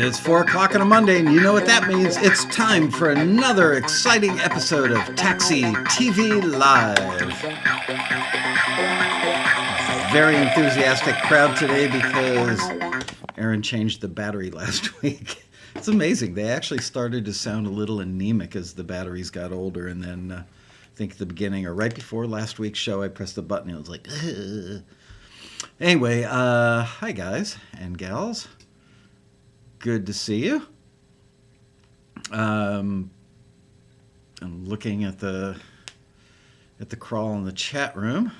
It's 4 o'clock on a Monday, and you know what that means. It's time for another exciting episode of Taxi TV Live. Very enthusiastic crowd today because Aaron changed the battery last week. It's amazing. They actually started to sound a little anemic as the batteries got older, and then I think at the beginning or right before last week's show, I pressed the button and it was like, ugh. Anyway, hi guys and gals. Good to see you. I'm looking at the crawl in the chat room.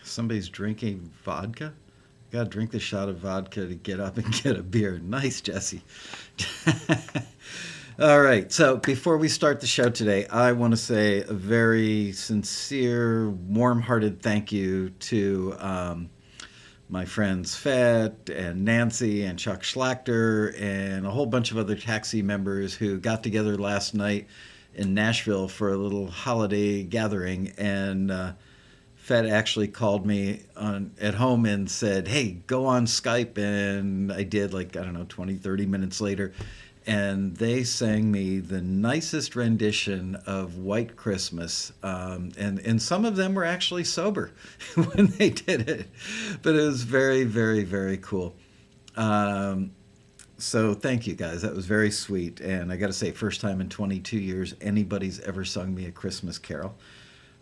Somebody's drinking vodka. Gotta drink the shot of vodka to get up and get a beer. Nice, Jesse. All right, so before we start the show today, I want to say a very sincere, warm-hearted thank you to my friends Fett and Nancy and Chuck Schlachter and a whole bunch of other taxi members who got together last night in Nashville for a little holiday gathering. And Fett actually called me at home and said, hey, go on Skype. And I did, 20, 30 minutes later. And they sang me the nicest rendition of White Christmas. And some of them were actually sober when they did it. But it was very, very, very cool. So thank you, guys. That was very sweet. And I got to say, first time in 22 years anybody's ever sung me a Christmas carol.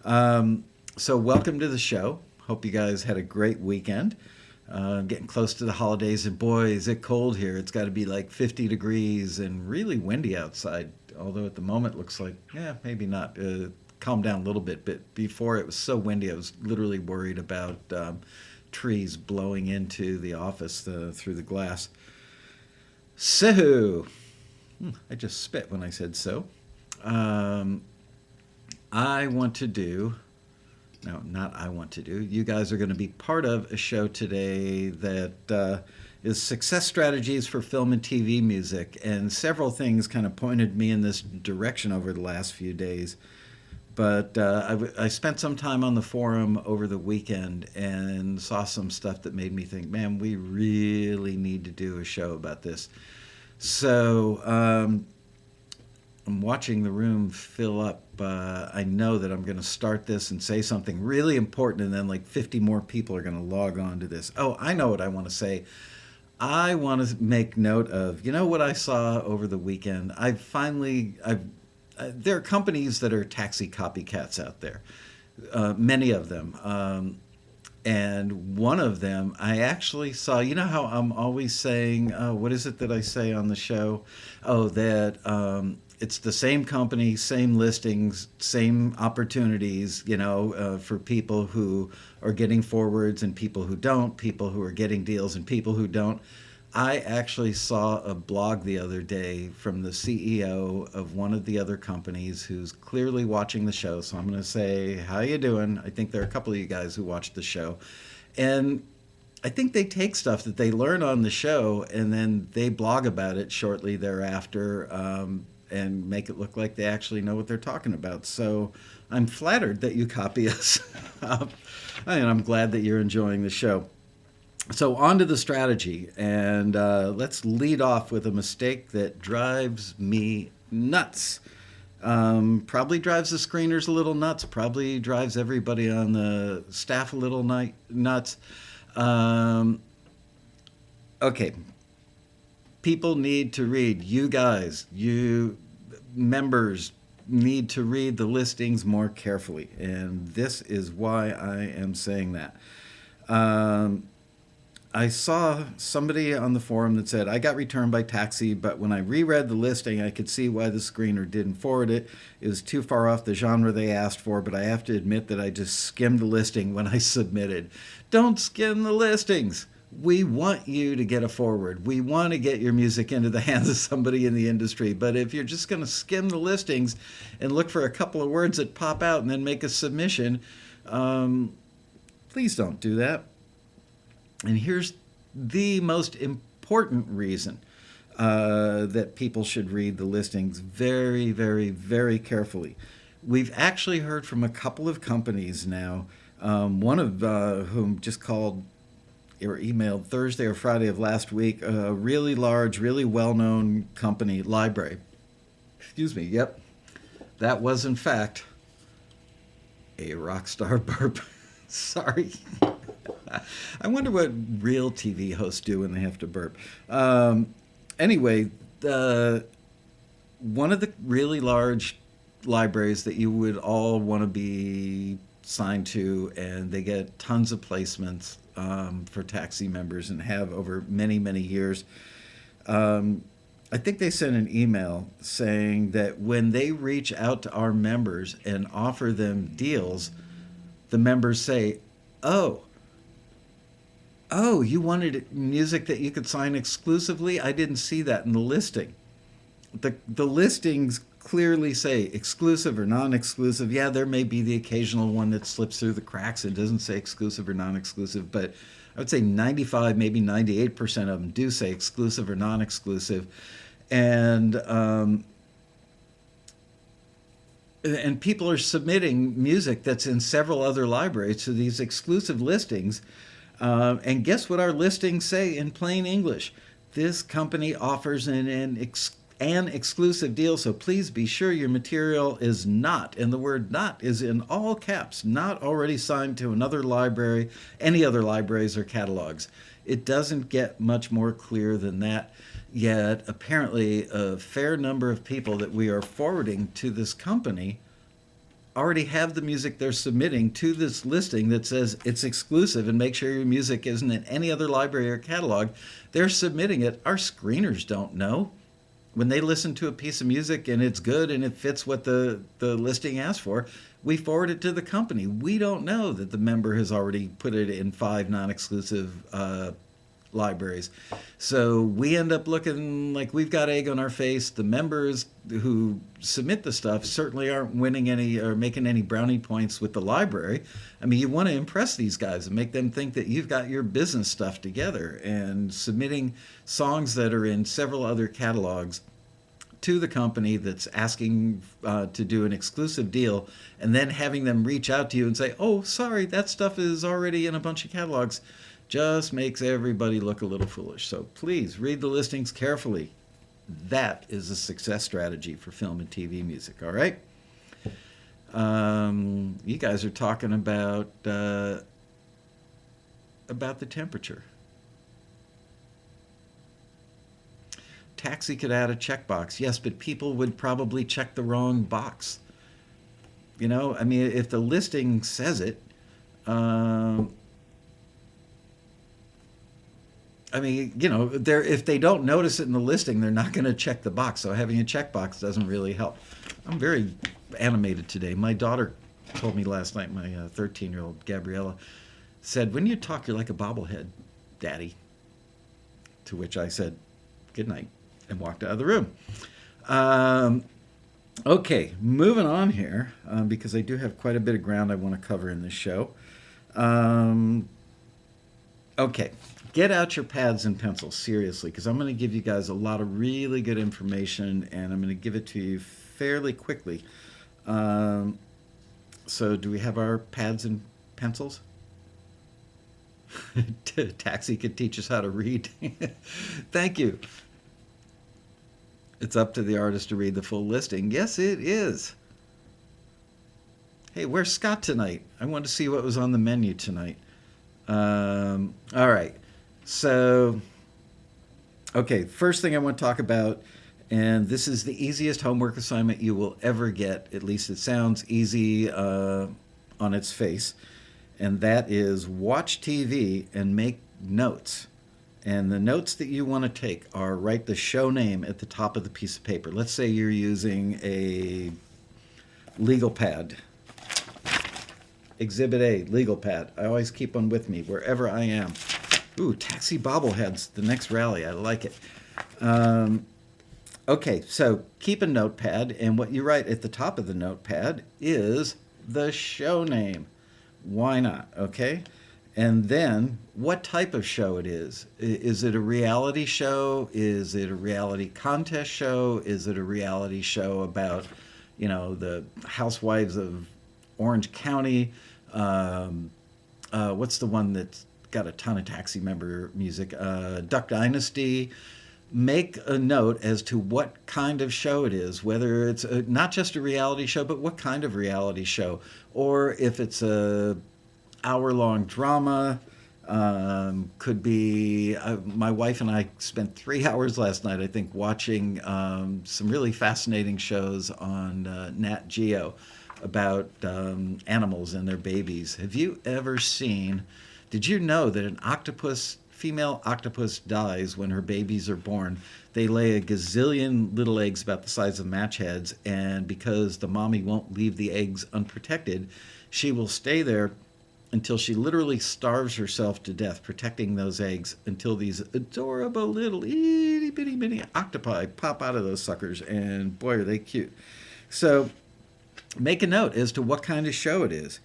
So welcome to the show. Hope you guys had a great weekend. Getting close to the holidays, and boy, is it cold here. It's got to be like 50 degrees and really windy outside, although at the moment it looks like, maybe not. Calmed down a little bit, but before it was so windy, I was literally worried about trees blowing into the office through the glass. So, I just spit when I said so. I want to do... No, not I want to do. You guys are going to be part of a show today that is success strategies for film and TV music. And several things kind of pointed me in this direction over the last few days. But I spent some time on the forum over the weekend and saw some stuff that made me think, man, we really need to do a show about this. So I'm watching the room fill up. I know that I'm going to start this and say something really important, and then like 50 more people are going to log on to this. Oh, I know what I want to say. I want to make note of, what I saw over the weekend? There are companies that are taxi copycats out there, many of them. And one of them, I actually saw, how I'm always saying, what is it that I say on the show? Oh, that it's the same company, same listings, same opportunities, for people who are getting forwards and people who don't, people who are getting deals and people who don't. I actually saw a blog the other day from the CEO of one of the other companies who's clearly watching the show. So I'm going to say, how you doing? I think there are a couple of you guys who watched the show. And I think they take stuff that they learn on the show and then they blog about it shortly thereafter and make it look like they actually know what they're talking about. So I'm flattered that you copy us. And I'm glad that you're enjoying the show. So on to the strategy, and let's lead off with a mistake that drives me nuts. Probably drives the screeners a little nuts, probably drives everybody on the staff a little nuts. Okay, people need to read. You guys, you members need to read the listings more carefully, and this is why I am saying that. I saw somebody on the forum that said, I got returned by taxi, but when I reread the listing, I could see why the screener didn't forward it. It was too far off the genre they asked for, but I have to admit that I just skimmed the listing when I submitted. Don't skim the listings. We want you to get a forward. We want to get your music into the hands of somebody in the industry. But if you're just going to skim the listings and look for a couple of words that pop out and then make a submission, please don't do that. And here's the most important reason that people should read the listings very, very, very carefully. We've actually heard from a couple of companies now One of whom just called or emailed Thursday or Friday of last week, a really large, really well-known company, library. Excuse me. Yep, that was in fact a rock star burp. Sorry. I wonder what real TV hosts do when they have to burp. Anyway, one of the really large libraries that you would all want to be signed to, and they get tons of placements for taxi members and have over many, many years. I think they sent an email saying that when they reach out to our members and offer them deals, the members say, "Oh, oh, you wanted music that you could sign exclusively? I didn't see that in the listing." The listings clearly say exclusive or non-exclusive. Yeah, there may be the occasional one that slips through the cracks and doesn't say exclusive or non-exclusive, but I would say 95, maybe 98% of them do say exclusive or non-exclusive. And and people are submitting music that's in several other libraries to these exclusive listings. And guess what our listings say in plain English? This company offers an exclusive deal, so please be sure your material is not, and the word not is in all caps, not already signed to another library, any other libraries or catalogs. It doesn't get much more clear than that. Yet, apparently, a fair number of people that we are forwarding to this company already have the music they're submitting to this listing that says it's exclusive and make sure your music isn't in any other library or catalog. They're submitting it. Our screeners don't know. When they listen to a piece of music and it's good and it fits what the listing asks for, we forward it to the company. We don't know that the member has already put it in 5 non-exclusive libraries. So we end up looking like we've got egg on our face. The members who submit the stuff certainly aren't winning any or making any brownie points with the library. I mean, you want to impress these guys and make them think that you've got your business stuff together, and submitting songs that are in several other catalogs to the company that's asking to do an exclusive deal, and then having them reach out to you and say, "Oh, sorry, that stuff is already in a bunch of catalogs," just makes everybody look a little foolish. So please read the listings carefully. That is a success strategy for film and TV music, all right? You guys are talking about the temperature. Taxi could add a checkbox. Yes, but people would probably check the wrong box. You know, I mean, if the listing says it, I mean, you know, if they don't notice it in the listing, they're not going to check the box. So having a checkbox doesn't really help. I'm very animated today. My daughter told me last night, my 13-year-old Gabriella, said, "When you talk, you're like a bobblehead, Daddy." To which I said, "Good night," and walked out of the room. Okay, moving on here, because I do have quite a bit of ground I want to cover in this show. Okay, get out your pads and pencils, seriously, because I'm going to give you guys a lot of really good information, and I'm going to give it to you fairly quickly. So do we have our pads and pencils? Taxi could teach us how to read. Thank you. It's up to the artist to read the full listing. Yes, it is. Hey, where's Scott tonight? I wanted to see what was on the menu tonight. All right. So, okay, first thing I want to talk about, and this is the easiest homework assignment you will ever get. At least it sounds easy on its face. And that is watch TV and make notes. And the notes that you want to take are write the show name at the top of the piece of paper. Let's say you're using a legal pad. Exhibit A, legal pad. I always keep one with me wherever I am. Ooh, taxi bobbleheads, the next rally. I like it. Okay, so keep a notepad, and what you write at the top of the notepad is the show name. Why not? Okay. And then what type of show it is. Is it a reality show? Is it a reality contest show? Is it a reality show about, you know, the housewives of Orange County? What's the one that's got a ton of Taxi member music? Duck Dynasty. Make a note as to what kind of show it is, whether it's not just a reality show, but what kind of reality show, or if it's a hour-long drama. Could be my wife and I spent 3 hours last night, I think, watching some really fascinating shows on Nat Geo about animals and their babies. Have you ever seen? Did you know that an octopus, female octopus, dies when her babies are born? They lay a gazillion little eggs about the size of match heads, and because the mommy won't leave the eggs unprotected, she will stay there until she literally starves herself to death, protecting those eggs until these adorable little itty bitty bitty octopi pop out of those suckers, and boy, are they cute. So make a note as to what kind of show it is.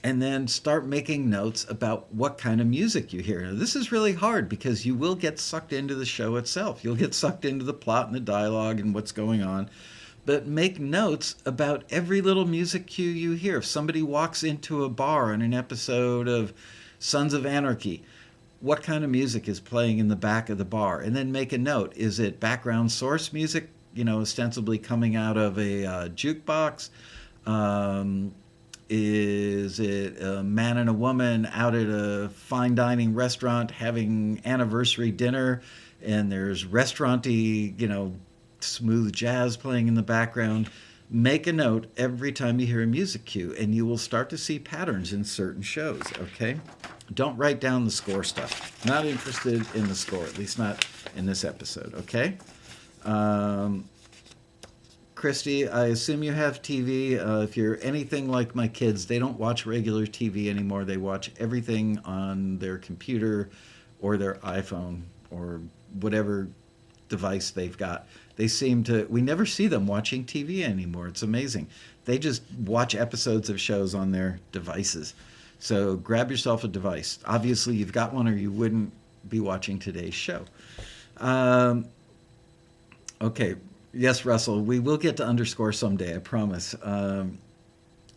And then start making notes about what kind of music you hear. Now, this is really hard because you will get sucked into the show itself. You'll get sucked into the plot and the dialogue and what's going on. But make notes about every little music cue you hear. If somebody walks into a bar in an episode of Sons of Anarchy, what kind of music is playing in the back of the bar? And then make a note. Is it background source music, ostensibly coming out of a jukebox? Is it a man and a woman out at a fine dining restaurant having anniversary dinner, and there's restaurant-y, smooth jazz playing in the background? Make a note every time you hear a music cue, and you will start to see patterns in certain shows, okay? Don't write down the score stuff. Not interested in the score, at least not in this episode, okay? Christy, I assume you have TV. If you're anything like my kids, they don't watch regular TV anymore. They watch everything on their computer or their iPhone or whatever device they've got. We never see them watching TV anymore. It's amazing. They just watch episodes of shows on their devices. So grab yourself a device. Obviously, you've got one or you wouldn't be watching today's show. Okay. Yes, Russell, we will get to underscore someday, I promise.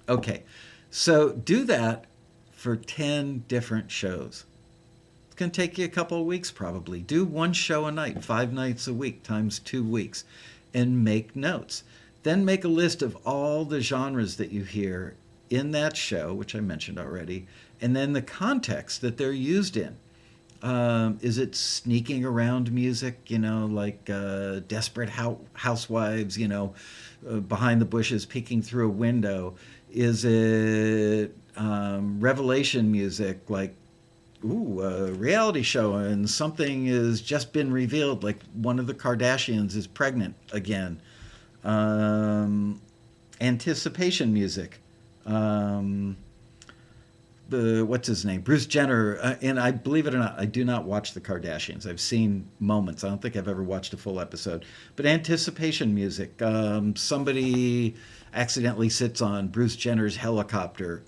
Okay, so do that for 10 different shows. It's going to take you a couple of weeks probably. Do one show a night, 5 nights a week times 2 weeks, and make notes. Then make a list of all the genres that you hear in that show, which I mentioned already, and then the context that they're used in. Is it sneaking around music, like Desperate Housewives, behind the bushes, peeking through a window? Is it revelation music, like, a reality show and something has just been revealed, like one of the Kardashians is pregnant again? Anticipation music. What's his name? Bruce Jenner. And I, believe it or not, I do not watch the Kardashians. I've seen moments. I don't think I've ever watched a full episode. But anticipation music. Somebody accidentally sits on Bruce Jenner's helicopter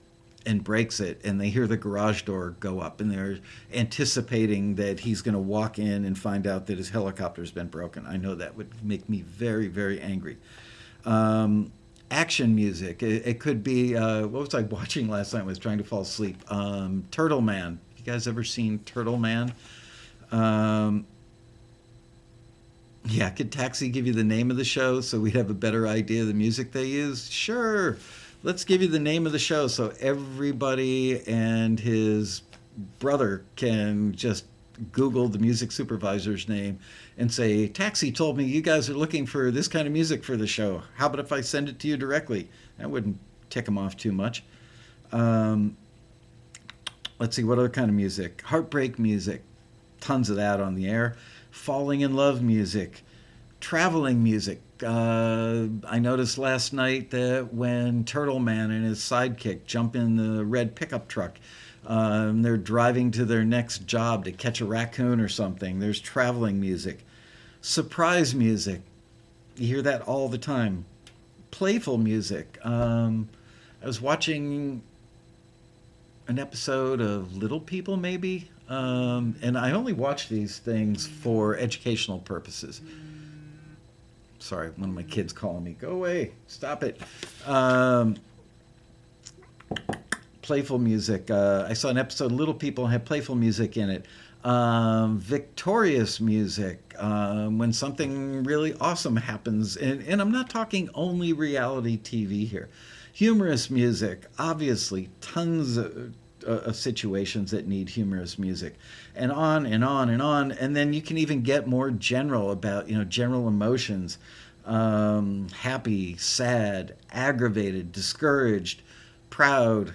and breaks it, and they hear the garage door go up, and they're anticipating that he's going to walk in and find out that his helicopter's been broken. I know that would make me very, very angry. Action music. It could be, what was I watching last night? I was trying to fall asleep. Turtle Man. You guys ever seen Turtle Man? Yeah, could Taxi give you the name of the show so we'd have a better idea of the music they use? Sure. Let's give you the name of the show so everybody and his brother can just Google the music supervisor's name and say, Taxi told me you guys are looking for this kind of music for the show. How about if I send it to you directly? That wouldn't tick them off too much. Let's see, what other kind of music? Heartbreak music. Tons of that on the air. Falling in love music. Traveling music. I noticed last night that when Turtle Man and his sidekick jump in the red pickup truck, they're driving to their next job to catch a raccoon or something. There's traveling music. Surprise music. You hear that all the time. Playful music. I was watching an episode of Little People, maybe, and I only watch these things for educational purposes. Sorry, one of my kids calling me. Go away. Stop it. Um, Playful music. I saw an episode, Little People, had playful music in it. Victorious music, when something really awesome happens. And I'm not talking only reality TV here. Humorous music, obviously, tons of situations that need humorous music, and on and on and on. And then you can even get more general about, general emotions, happy, sad, aggravated, discouraged, proud,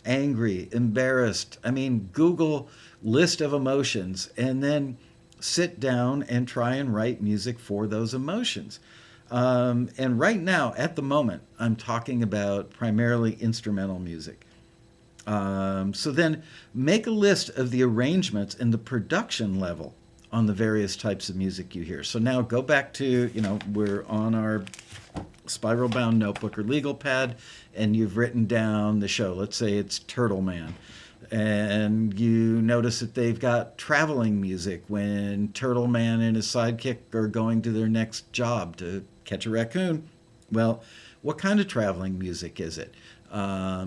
angry, embarrassed. I mean, Google list of emotions and then sit down and try and write music for those emotions. And right now, at the moment, I'm talking about primarily instrumental music. So then make a list of the arrangements and the production level on the various types of music you hear. So now go back to, we're on our spiral bound notebook or legal pad, and you've written down the show. Let's say it's Turtle Man. And you notice that they've got traveling music when Turtle Man and his sidekick are going to their next job to catch a raccoon. Well, what kind of traveling music is it?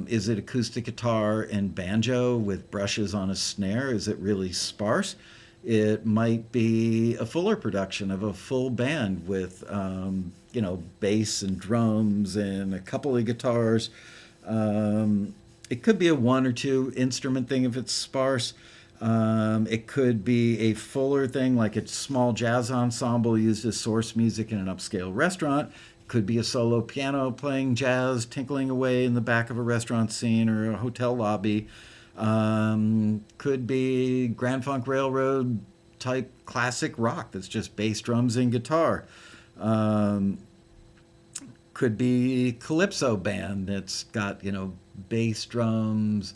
Is it acoustic guitar and banjo with brushes on a snare? Is it really sparse? It might be a fuller production of a full band with, bass and drums and a couple of guitars. It could be a one or two instrument thing if it's sparse. It could be a fuller thing, like a small jazz ensemble used as source music in an upscale restaurant. Could be a solo piano playing jazz, tinkling away in the back of a restaurant scene or a hotel lobby. Could be Grand Funk Railroad type classic rock that's just bass, drums, and guitar. Could be calypso band that's got, bass, drums,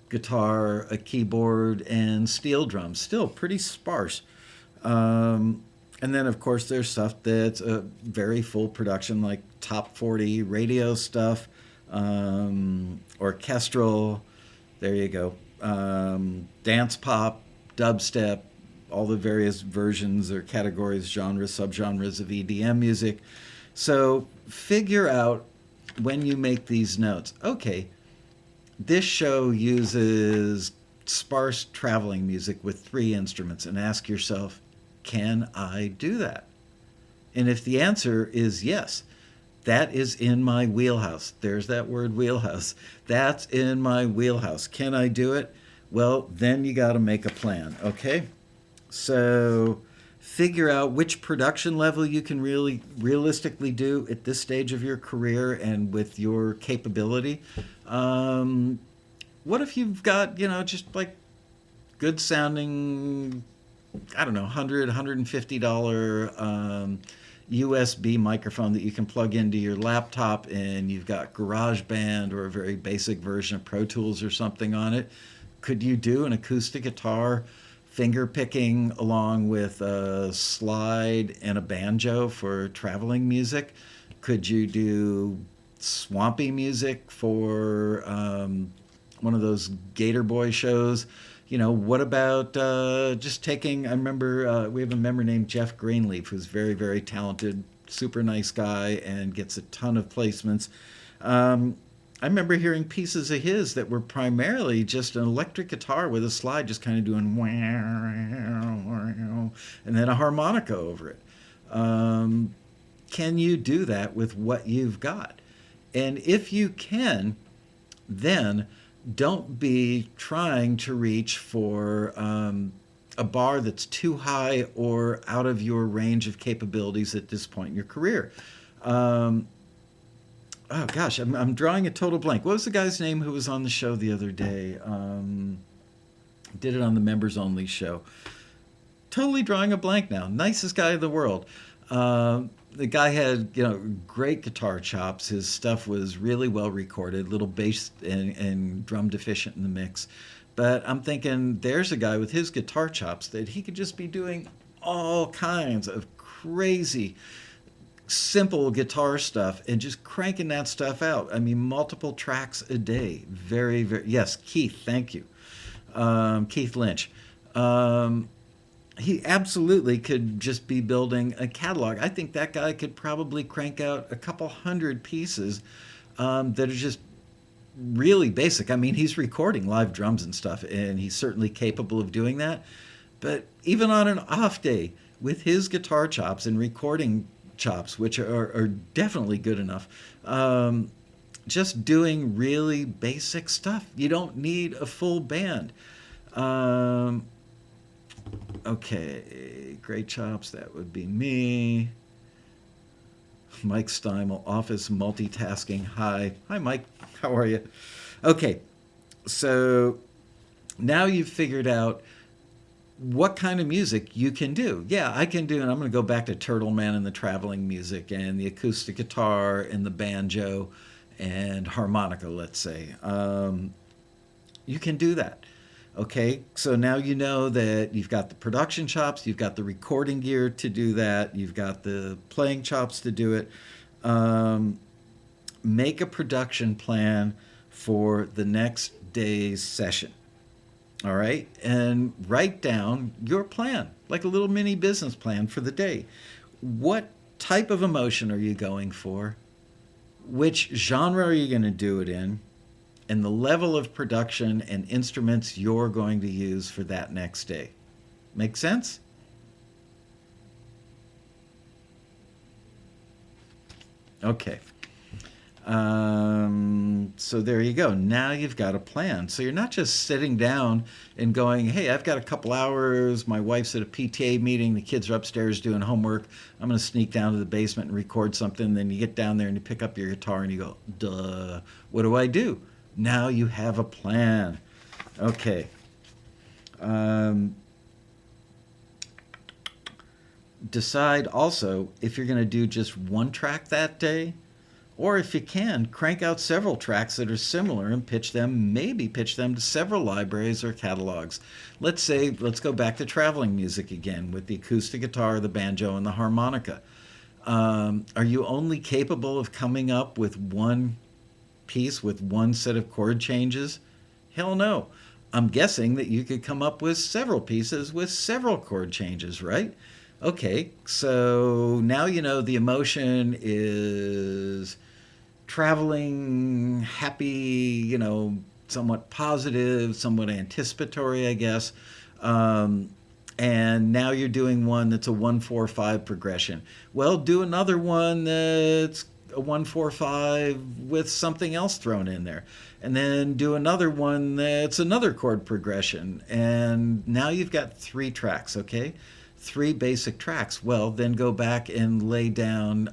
guitar, a keyboard, and steel drums. Still pretty sparse. And then, of course, there's stuff that's a very full production, like top 40 radio stuff, orchestral, there you go, dance pop, dubstep, all the various versions or categories, genres, subgenres of EDM music. So figure out when you make these notes, okay, this show uses sparse traveling music with 3 instruments, and ask yourself, can I do that? And if the answer is yes, that is in my wheelhouse. There's that word, wheelhouse. That's in my wheelhouse. Can I do it? Well, then you got to make a plan, okay? So figure out which production level you can really realistically do at this stage of your career and with your capability. What if you've got, just like good sounding, I don't know, $100, $150 USB microphone that you can plug into your laptop, and you've got GarageBand or a very basic version of Pro Tools or something on it? Could you do an acoustic guitar finger picking along with a slide and a banjo for traveling music? Could you do swampy music for one of those Gator Boy shows? What about just taking, I remember we have a member named Jeff Greenleaf, who's very, very talented, super nice guy, and gets a ton of placements. I remember hearing pieces of his that were primarily just an electric guitar with a slide just kind of doing wow, and then a harmonica over it. Can you do that with what you've got? And if you can, then don't be trying to reach for a bar that's too high or out of your range of capabilities at this point in your career. Oh gosh, I'm drawing a total blank. What was the guy's name who was on the show the other day? Did it on the members only show. Totally drawing a blank now. Nicest guy in the world. The guy had, great guitar chops. His stuff was really well recorded, little bass and drum deficient in the mix. But I'm thinking, there's a guy with his guitar chops that he could just be doing all kinds of crazy, simple guitar stuff and just cranking that stuff out. I mean, multiple tracks a day. Very, very, yes, Keith, thank you. Keith Lynch. he absolutely could just be building a catalog. I think that guy could probably crank out a couple hundred pieces that are just really basic. I mean, he's recording live drums and stuff, and he's certainly capable of doing that. But even on an off day, with his guitar chops and recording chops, which are definitely good enough, just doing really basic stuff. You don't need a full band. Um, okay, great chops. That would be me. Mike Steimel, office multitasking. Hi, Mike. How are you? Okay, so now you've figured out what kind of music you can do. Yeah, I can do, and I'm going to go back to Turtle Man and the traveling music and the acoustic guitar and the banjo and harmonica, let's say. You can do that. Okay, so now you know that you've got the production chops, you've got the recording gear to do that, you've got the playing chops to do it. Um, Make a production plan for the next day's session. All right, and write down your plan, like a little mini business plan for the day. What type of emotion are you going for? Which genre are you going to do it in? And the level of production and instruments you're going to use for that next day. Make sense? Okay. So there you go. Now you've got a plan. So you're not just sitting down and going, hey, I've got a couple hours. My wife's at a PTA meeting. The kids are upstairs doing homework. I'm going to sneak down to the basement and record something. Then you get down there and you pick up your guitar and you go, duh, what do I do? Now you have a plan. Okay. Um, Decide also if you're going to do just one track that day, or if you can, crank out several tracks that are similar and maybe pitch them to several libraries or catalogs. Let's go back to traveling music again with the acoustic guitar, the banjo, and the harmonica. Are you only capable of coming up with one piece with one set of chord changes? Hell no. I'm guessing that you could come up with several pieces with several chord changes, right? Okay, so now you know the emotion is traveling, happy, somewhat positive, somewhat anticipatory, I guess. Um, and now you're doing one that's a 1-4-5 progression. Well, do another one that's a 1-4-5 with something else thrown in there. And then do another one that's another chord progression. And now you've got 3 tracks, okay? 3 basic tracks. Well, then go back and lay down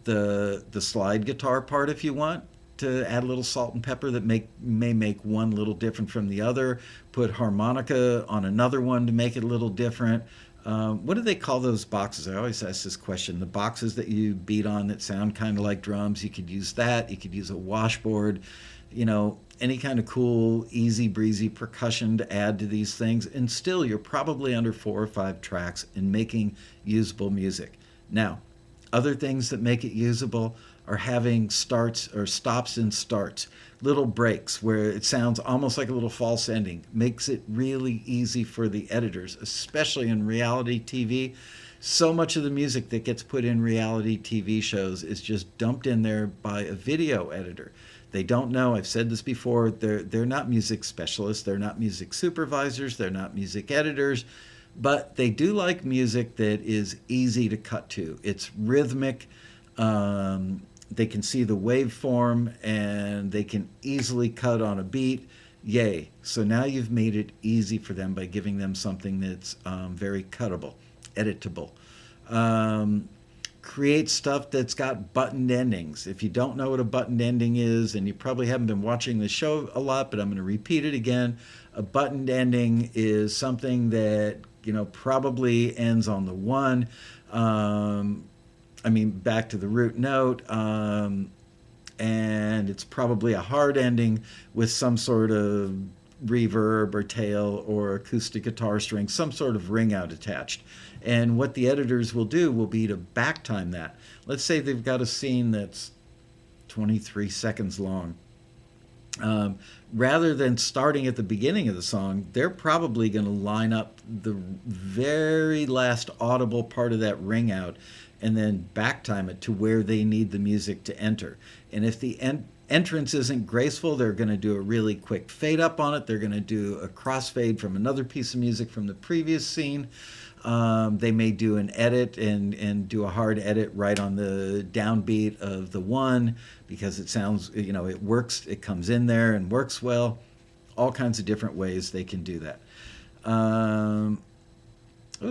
the slide guitar part if you want to add a little salt and pepper that may make one a little different from the other. Put harmonica on another one to make it a little different. What do they call those boxes? I always ask this question. The boxes that you beat on that sound kind of like drums. You could use that. You could use a washboard. Any kind of cool, easy breezy percussion to add to these things. And still, you're probably under 4 or 5 tracks and making usable music. Now, other things that make it usable are having starts or stops and starts, little breaks where it sounds almost like a little false ending. Makes it really easy for the editors, especially in reality TV. So much of the music that gets put in reality TV shows is just dumped in there by a video editor. They don't know, I've said this before, they're not music specialists, they're not music supervisors, they're not music editors, but they do like music that is easy to cut to. It's rhythmic. They can see the waveform and they can easily cut on a beat. Yay. So now you've made it easy for them by giving them something that's very cuttable, editable. Create stuff that's got buttoned endings. If you don't know what a buttoned ending is, and you probably haven't been watching the show a lot, but I'm going to repeat it again. A buttoned ending is something that probably ends on the 1. Back to the root note, and it's probably a hard ending with some sort of reverb or tail or acoustic guitar string, some sort of ring out attached. And what the editors will do will be to backtime that. Let's say they've got a scene that's 23 seconds long. Um, Rather than starting at the beginning of the song, they're probably going to line up the very last audible part of that ring out and then back time it to where they need the music to enter. And if the entrance isn't graceful, they're going to do a really quick fade up on it. They're going to do a crossfade from another piece of music from the previous scene. They may do an edit and do a hard edit right on the downbeat of the one because it sounds, it works, it comes in there and works well. All kinds of different ways they can do that.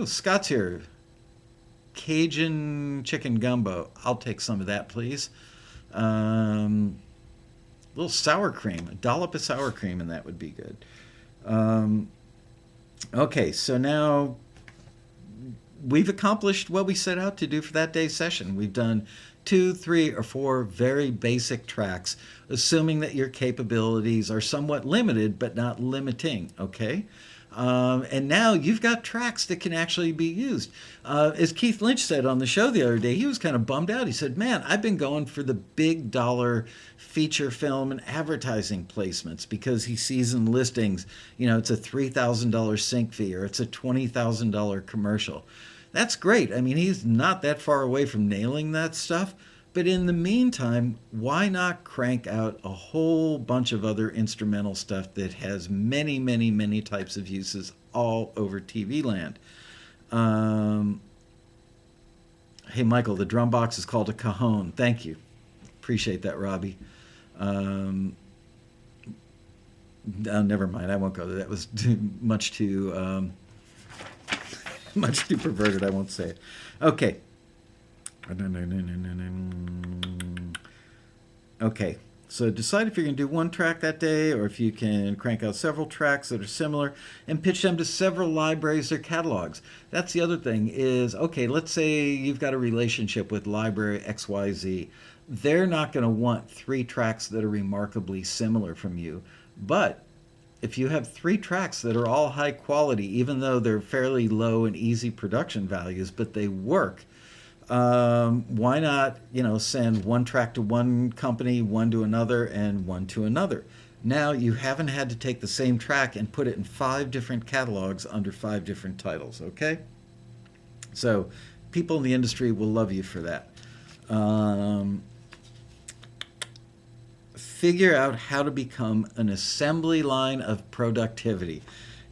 Scott's here. Cajun chicken gumbo. I'll take some of that, please. A little sour cream, a dollop of sour cream, and that would be good. Okay, so now we've accomplished what we set out to do for that day's session. We've done 2, 3, or 4 very basic tracks, assuming that your capabilities are somewhat limited, but not limiting, okay? And now you've got tracks that can actually be used. As Keith Lynch said on the show the other day, he was kind of bummed out. He said, man, I've been going for the big dollar feature film and advertising placements because he sees in listings, it's a $3,000 sync fee or it's a $20,000 commercial. That's great. I mean, he's not that far away from nailing that stuff. But in the meantime, why not crank out a whole bunch of other instrumental stuff that has many, many, many types of uses all over TV land? Hey, Michael, the drum box is called a cajon. Thank you. Appreciate that, Robbie. Never mind. I won't go there. That was much too perverted. I won't say it. Okay. Okay, so decide if you're going to do one track that day or if you can crank out several tracks that are similar and pitch them to several libraries or catalogs. That's the other thing is, okay, let's say you've got a relationship with library XYZ. They're not going to want 3 tracks that are remarkably similar from you, but if you have 3 tracks that are all high quality, even though they're fairly low and easy production values, but they work, why not, send one track to one company, one to another, and one to another? Now you haven't had to take the same track and put it in 5 different catalogs under 5 different titles, okay? So people in the industry will love you for that. Figure out how to become an assembly line of productivity.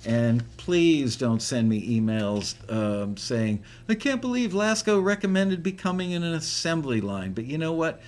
And please don't send me emails saying, I can't believe Lasco recommended becoming an assembly line. But you know what?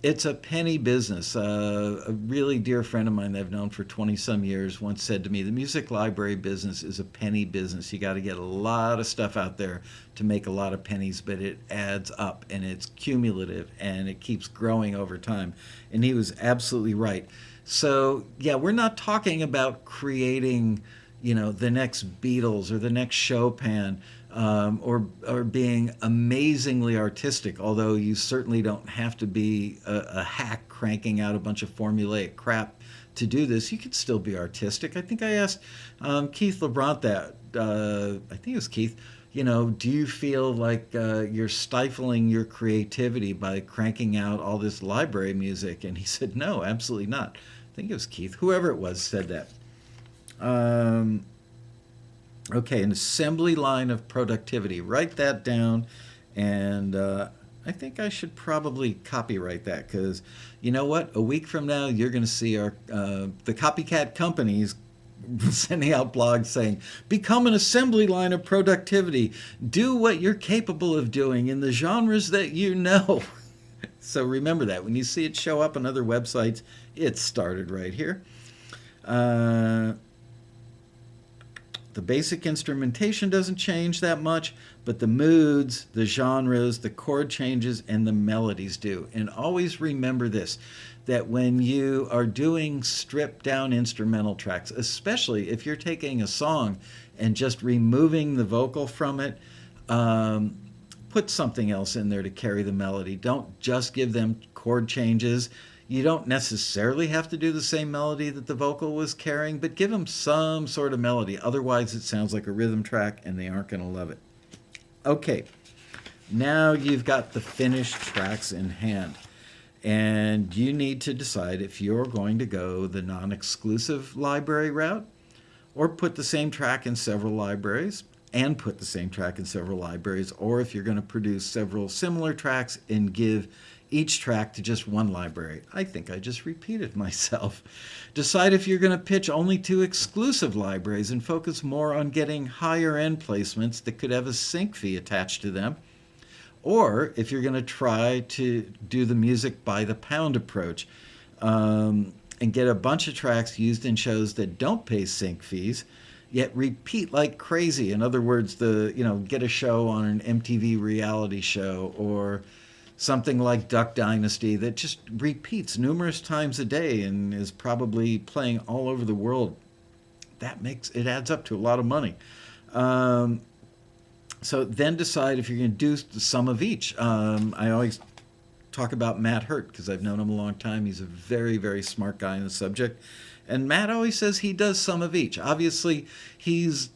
It's a penny business. A really dear friend of mine that I've known for 20-some years once said to me, the music library business is a penny business. You got to get a lot of stuff out there to make a lot of pennies, but it adds up and it's cumulative and it keeps growing over time. And he was absolutely right. So, yeah, we're not talking about creating the next Beatles or the next Chopin, or being amazingly artistic, although you certainly don't have to be a hack cranking out a bunch of formulaic crap to do this. You could still be artistic. I think I asked Keith LeBrant that. I think it was Keith. Do you feel like you're stifling your creativity by cranking out all this library music? And he said, no, absolutely not. I think it was Keith. Whoever it was said that. Okay, an assembly line of productivity. Write that down, and I think I should probably copyright that because you know what? A week from now, you're going to see the copycat companies sending out blogs saying, become an assembly line of productivity. Do what you're capable of doing in the genres that you know. So remember that. When you see it show up on other websites, it started right here. The basic instrumentation doesn't change that much, but the moods, the genres, the chord changes, and the melodies do. And always remember this, that when you are doing stripped down instrumental tracks, especially if you're taking a song and just removing the vocal from it, put something else in there to carry the melody. Don't just give them chord changes. You don't necessarily have to do the same melody that the vocal was carrying, but give them some sort of melody. Otherwise, it sounds like a rhythm track, and they aren't going to love it. Okay, now you've got the finished tracks in hand. And you need to decide if you're going to go the non exclusive library route or put the same track in several libraries and put the same track in several libraries, or if you're going to produce several similar tracks and give each track to just one library. I think I just repeated myself. Decide if you're going to pitch only to exclusive libraries and focus more on getting higher end placements that could have a sync fee attached to them, or if you're going to try to do the music by the pound approach, and get a bunch of tracks used in shows that don't pay sync fees, yet repeat like crazy. In other words, get a show on an MTV reality show or something like Duck Dynasty that just repeats numerous times a day and is probably playing all over the world. It adds up to a lot of money. So then decide if you're going to do some of each. I always talk about Matt Hurt because I've known him a long time. He's a very, very smart guy in the subject. And Matt always says he does some of each. Obviously, he's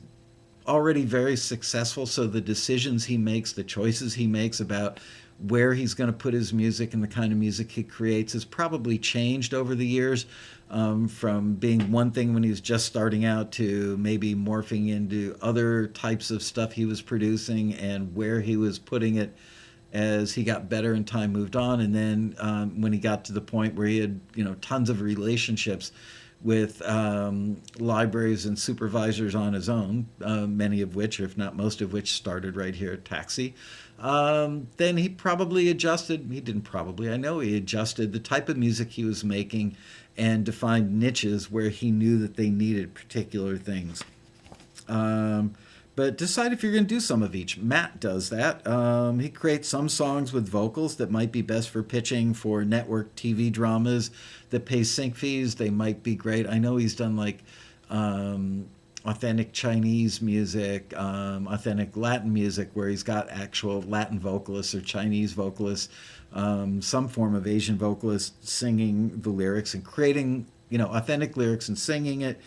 already very successful, so the decisions he makes, the choices he makes about where he's going to put his music and the kind of music he creates has probably changed over the years, from being one thing when he was just starting out to maybe morphing into other types of stuff he was producing and where he was putting it as he got better and time moved on. And then when he got to the point where he had tons of relationships with libraries and supervisors on his own, many of which, or if not most of which, started right here at Taxi. Then he probably adjusted, he didn't probably, I know he adjusted the type of music he was making and defined niches where he knew that they needed particular things. But decide if you're going to do some of each. Matt does that. He creates some songs with vocals that might be best for pitching for network TV dramas that pay sync fees. They might be great. I know he's done like authentic Chinese music, authentic Latin music, where he's got actual Latin vocalists or Chinese vocalists, some form of Asian vocalists singing the lyrics and creating, authentic lyrics and singing it.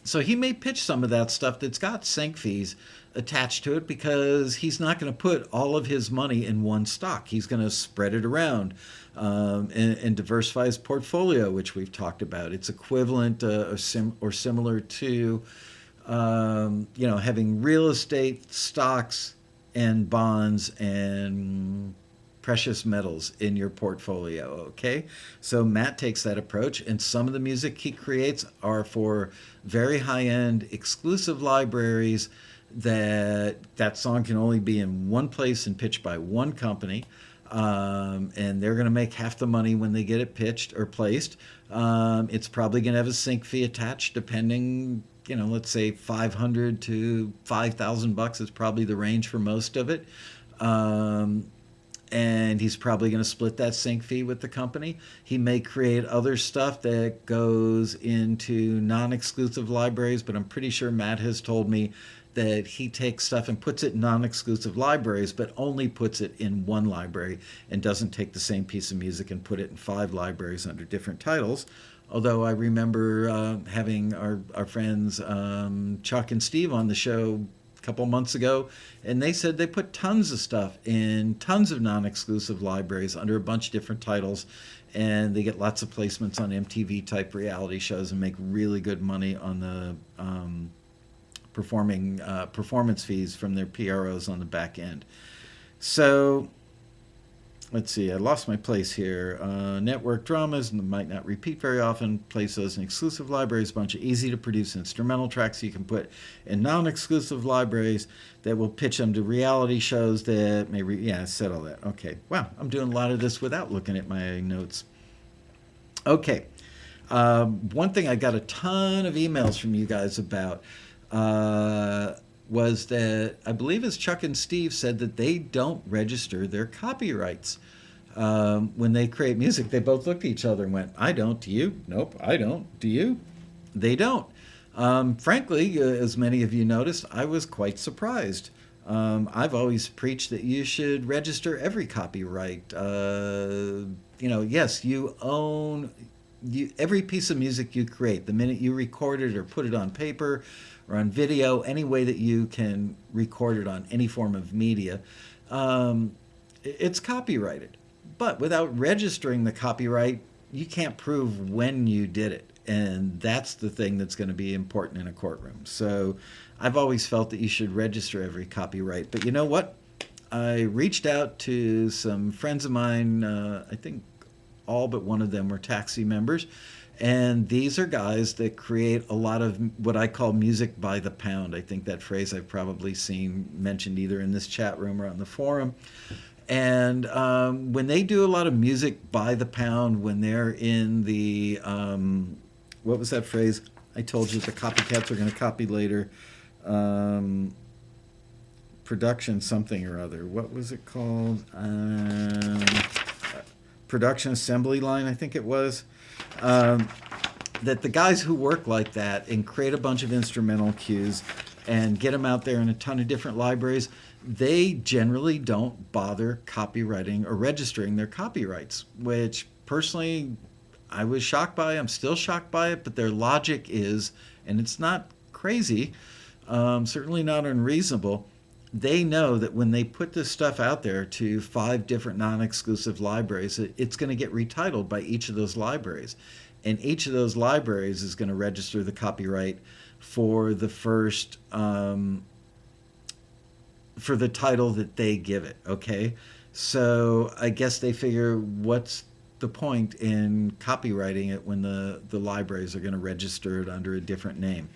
So he may pitch some of that stuff that's got sync fees attached to it because he's not going to put all of his money in one stock. He's going to spread it around and diversify his portfolio, which we've talked about. It's equivalent or similar to having real estate, stocks, and bonds and precious metals in your portfolio. Okay, so Matt takes that approach, and some of the music he creates are for very high-end exclusive libraries that song can only be in one place and pitched by one company, and they're going to make half the money when they get it pitched or placed. It's probably going to have a sync fee attached, depending, let's say $500 to $5,000 is probably the range for most of it. And he's probably going to split that sync fee with the company. He may create other stuff that goes into non-exclusive libraries, but I'm pretty sure Matt has told me that he takes stuff and puts it in non-exclusive libraries, but only puts it in one library and doesn't take the same piece of music and put it in 5 libraries under different titles. Although I remember having our friends Chuck and Steve on the show couple months ago, and they said they put tons of stuff in tons of non-exclusive libraries under a bunch of different titles, and they get lots of placements on MTV type reality shows and make really good money on the performance fees from their PROs on the back end. So let's see, I lost my place here. Network dramas might not repeat very often. Place those in exclusive libraries. A bunch of easy to produce instrumental tracks you can put in non-exclusive libraries that will pitch them to reality shows that may, I said all that. Okay, wow, I'm doing a lot of this without looking at my notes. Okay, one thing I got a ton of emails from you guys about was that I believe as Chuck and Steve said that they don't register their copyrights when they create music. They both looked at each other and went, I don't, do you? Nope, I don't, do you? They don't. Frankly, as many of you noticed, I was quite surprised. I've always preached that you should register every copyright. Yes, you own every piece of music you create. The minute you record it or put it on paper or on video, any way that you can record it on any form of media, it's copyrighted. But without registering the copyright, you can't prove when you did it. And that's the thing that's going to be important in a courtroom. So I've always felt that you should register every copyright. But you know what? I reached out to some friends of mine. I think all but one of them were Taxi members. And these are guys that create a lot of what I call music by the pound. I think that phrase I've probably seen mentioned either in this chat room or on the forum. And when they do a lot of music by the pound, when they're in the, what was that phrase? I told you the copycats are going to copy later. Production something or other. What was it called? Production assembly line, I think it was. That the guys who work like that and create a bunch of instrumental cues and get them out there in a ton of different libraries, they generally don't bother copywriting or registering their copyrights, which personally I was shocked by. I'm still shocked by it, but their logic is, and it's not crazy, certainly not unreasonable. They know that when they put this stuff out there to 5 different non-exclusive libraries, it's going to get retitled by each of those libraries. And each of those libraries is going to register the copyright for the first, for the title that they give it, okay? So I guess they figure, what's the point in copywriting it when the libraries are going to register it under a different name?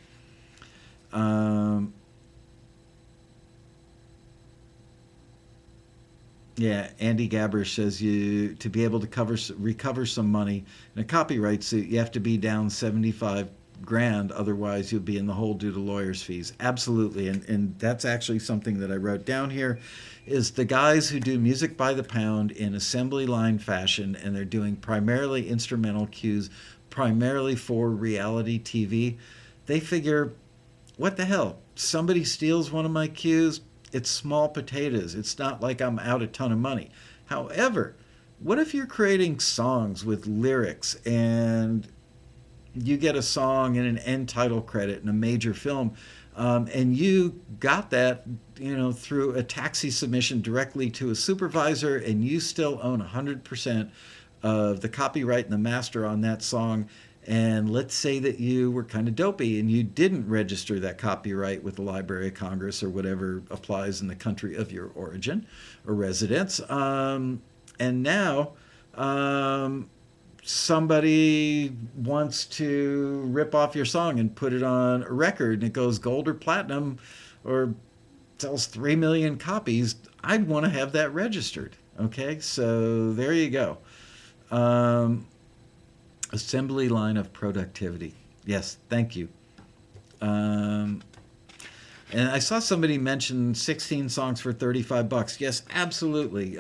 Yeah, Andy Gabbers says to be able to recover some money in a copyright suit, you have to be down 75 grand, otherwise you'll be in the hole due to lawyers' fees. Absolutely, and that's actually something that I wrote down here, is the guys who do music by the pound in assembly line fashion, and they're doing primarily instrumental cues, primarily for reality TV, they figure, what the hell? Somebody steals one of my cues, it's small potatoes. It's not like I'm out a ton of money. However, what if you're creating songs with lyrics and you get a song and an end title credit in a major film, and you got that, through a taxi submission directly to a supervisor, and you still own 100% of the copyright and the master on that song. And let's say that you were kind of dopey and you didn't register that copyright with the Library of Congress or whatever applies in the country of your origin or residence. And now somebody wants to rip off your song and put it on a record, and it goes gold or platinum or sells 3 million copies. I'd want to have that registered. Okay, so there you go. Assembly line of productivity. Yes, thank you. And I saw somebody mention 16 songs for $35. Yes, absolutely.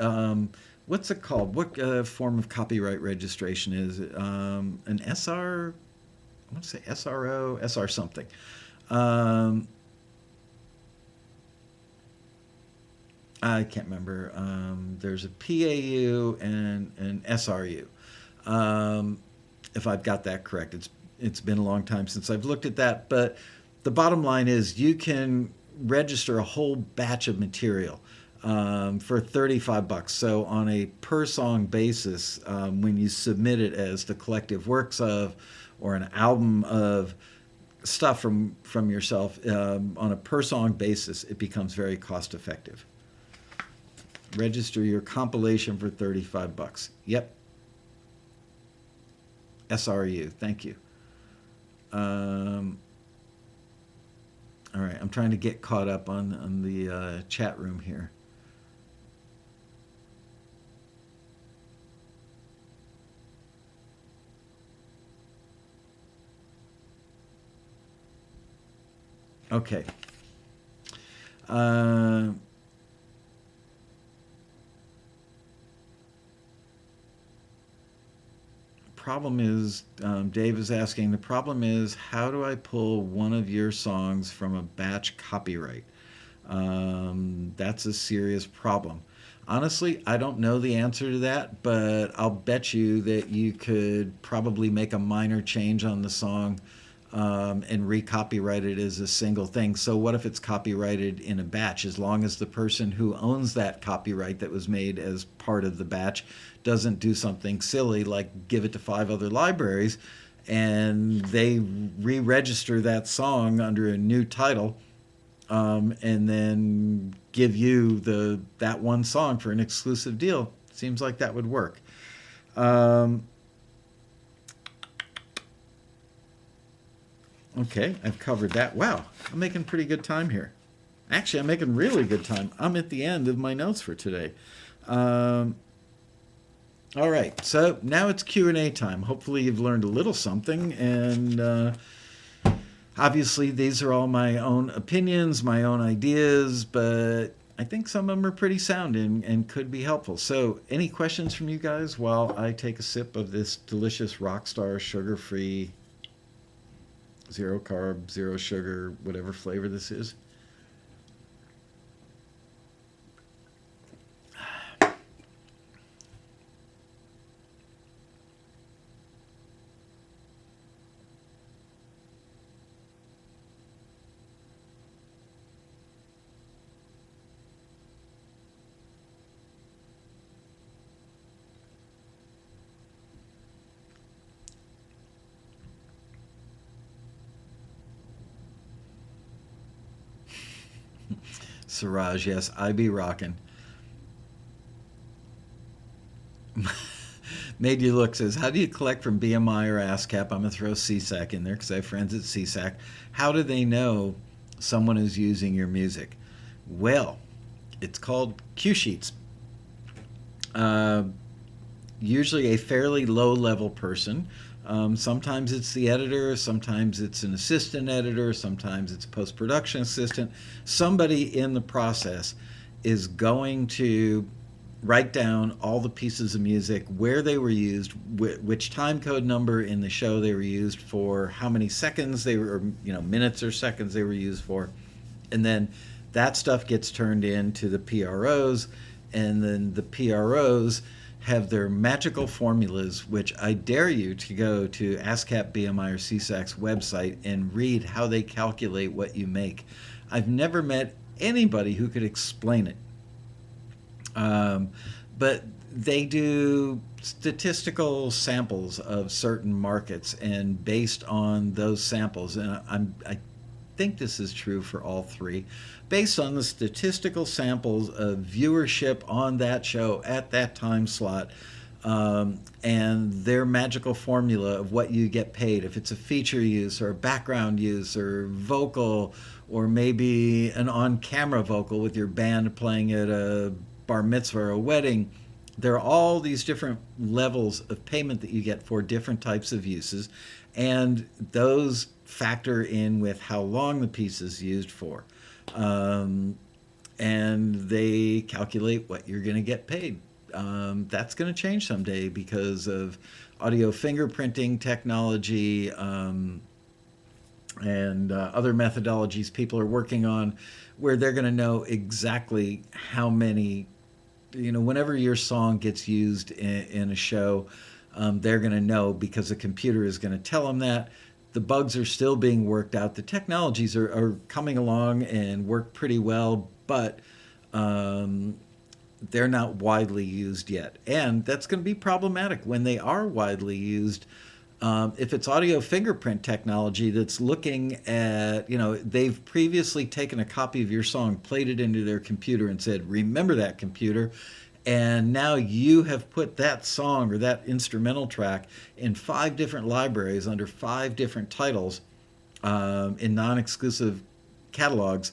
What's it called? What form of copyright registration is it? An SR? I want to say SRO, SR something. I can't remember. There's a PAU and an SRU. If I've got that correct. It's been a long time since I've looked at that, but the bottom line is you can register a whole batch of material for $35. So on a per song basis, when you submit it as the collective works of or an album of stuff from yourself, on a per song basis, it becomes very cost effective. Register your compilation for $35. Yep. SRU, thank you. All right, I'm trying to get caught up on the chat room here. Okay. Problem is, Dave is asking, the problem is, how do I pull one of your songs from a batch copyright? That's a serious problem. Honestly, I don't know the answer to that, but I'll bet you that you could probably make a minor change on the song and recopyright it as a single thing. So what if it's copyrighted in a batch? As long as the person who owns that copyright that was made as part of the batch doesn't do something silly like give it to 5 other libraries and they re-register that song under a new title, and then give you that one song for an exclusive deal. Seems like that would work. Um, Okay, I've covered that. Wow, I'm making pretty good time here. Actually, I'm making really good time. I'm at the end of my notes for today. Um, all right, so now it's Q&A time. Hopefully you've learned a little something, and obviously these are all my own opinions, my own ideas, but I think some of them are pretty sound and could be helpful. So any questions from you guys while I take a sip of this delicious Rockstar sugar-free, zero carb, zero sugar, whatever flavor this is? Siraj, yes, I be rocking. Made You Look says, how do you collect from BMI or ASCAP? I'm going to throw CSAC in there because I have friends at CSAC. How do they know someone is using your music? Well, it's called Q sheets. Uh, Usually a fairly low level person. Sometimes it's the editor, sometimes it's an assistant editor, sometimes it's a post production assistant. Somebody in the process is going to write down all the pieces of music, where they were used, which time code number in the show they were used for, how many seconds they were, minutes or seconds they were used for. And then that stuff gets turned into the PROs, and then the PROs have their magical formulas, which I dare you to go to ASCAP, BMI, or CSAC's website and read how they calculate what you make. I've never met anybody who could explain it. But they do statistical samples of certain markets, and based on those samples, and I think this is true for all three, based on the statistical samples of viewership on that show at that time slot, and their magical formula of what you get paid, if it's a feature use or a background use or vocal, or maybe an on-camera vocal with your band playing at a bar mitzvah or a wedding. There are all these different levels of payment that you get for different types of uses, and those factor in with how long the piece is used for. And they calculate what you're going to get paid. That's going to change someday because of audio fingerprinting technology, and other methodologies people are working on, where they're going to know exactly how many, whenever your song gets used in a show, they're going to know because the computer is going to tell them that. The bugs are still being worked out. The technologies are coming along and work pretty well, but they're not widely used yet. And that's going to be problematic when they are widely used. If it's audio fingerprint technology that's looking at, they've previously taken a copy of your song, played it into their computer and said, remember that, computer. And now you have put that song or that instrumental track in 5 different libraries under 5 different titles, in non-exclusive catalogs.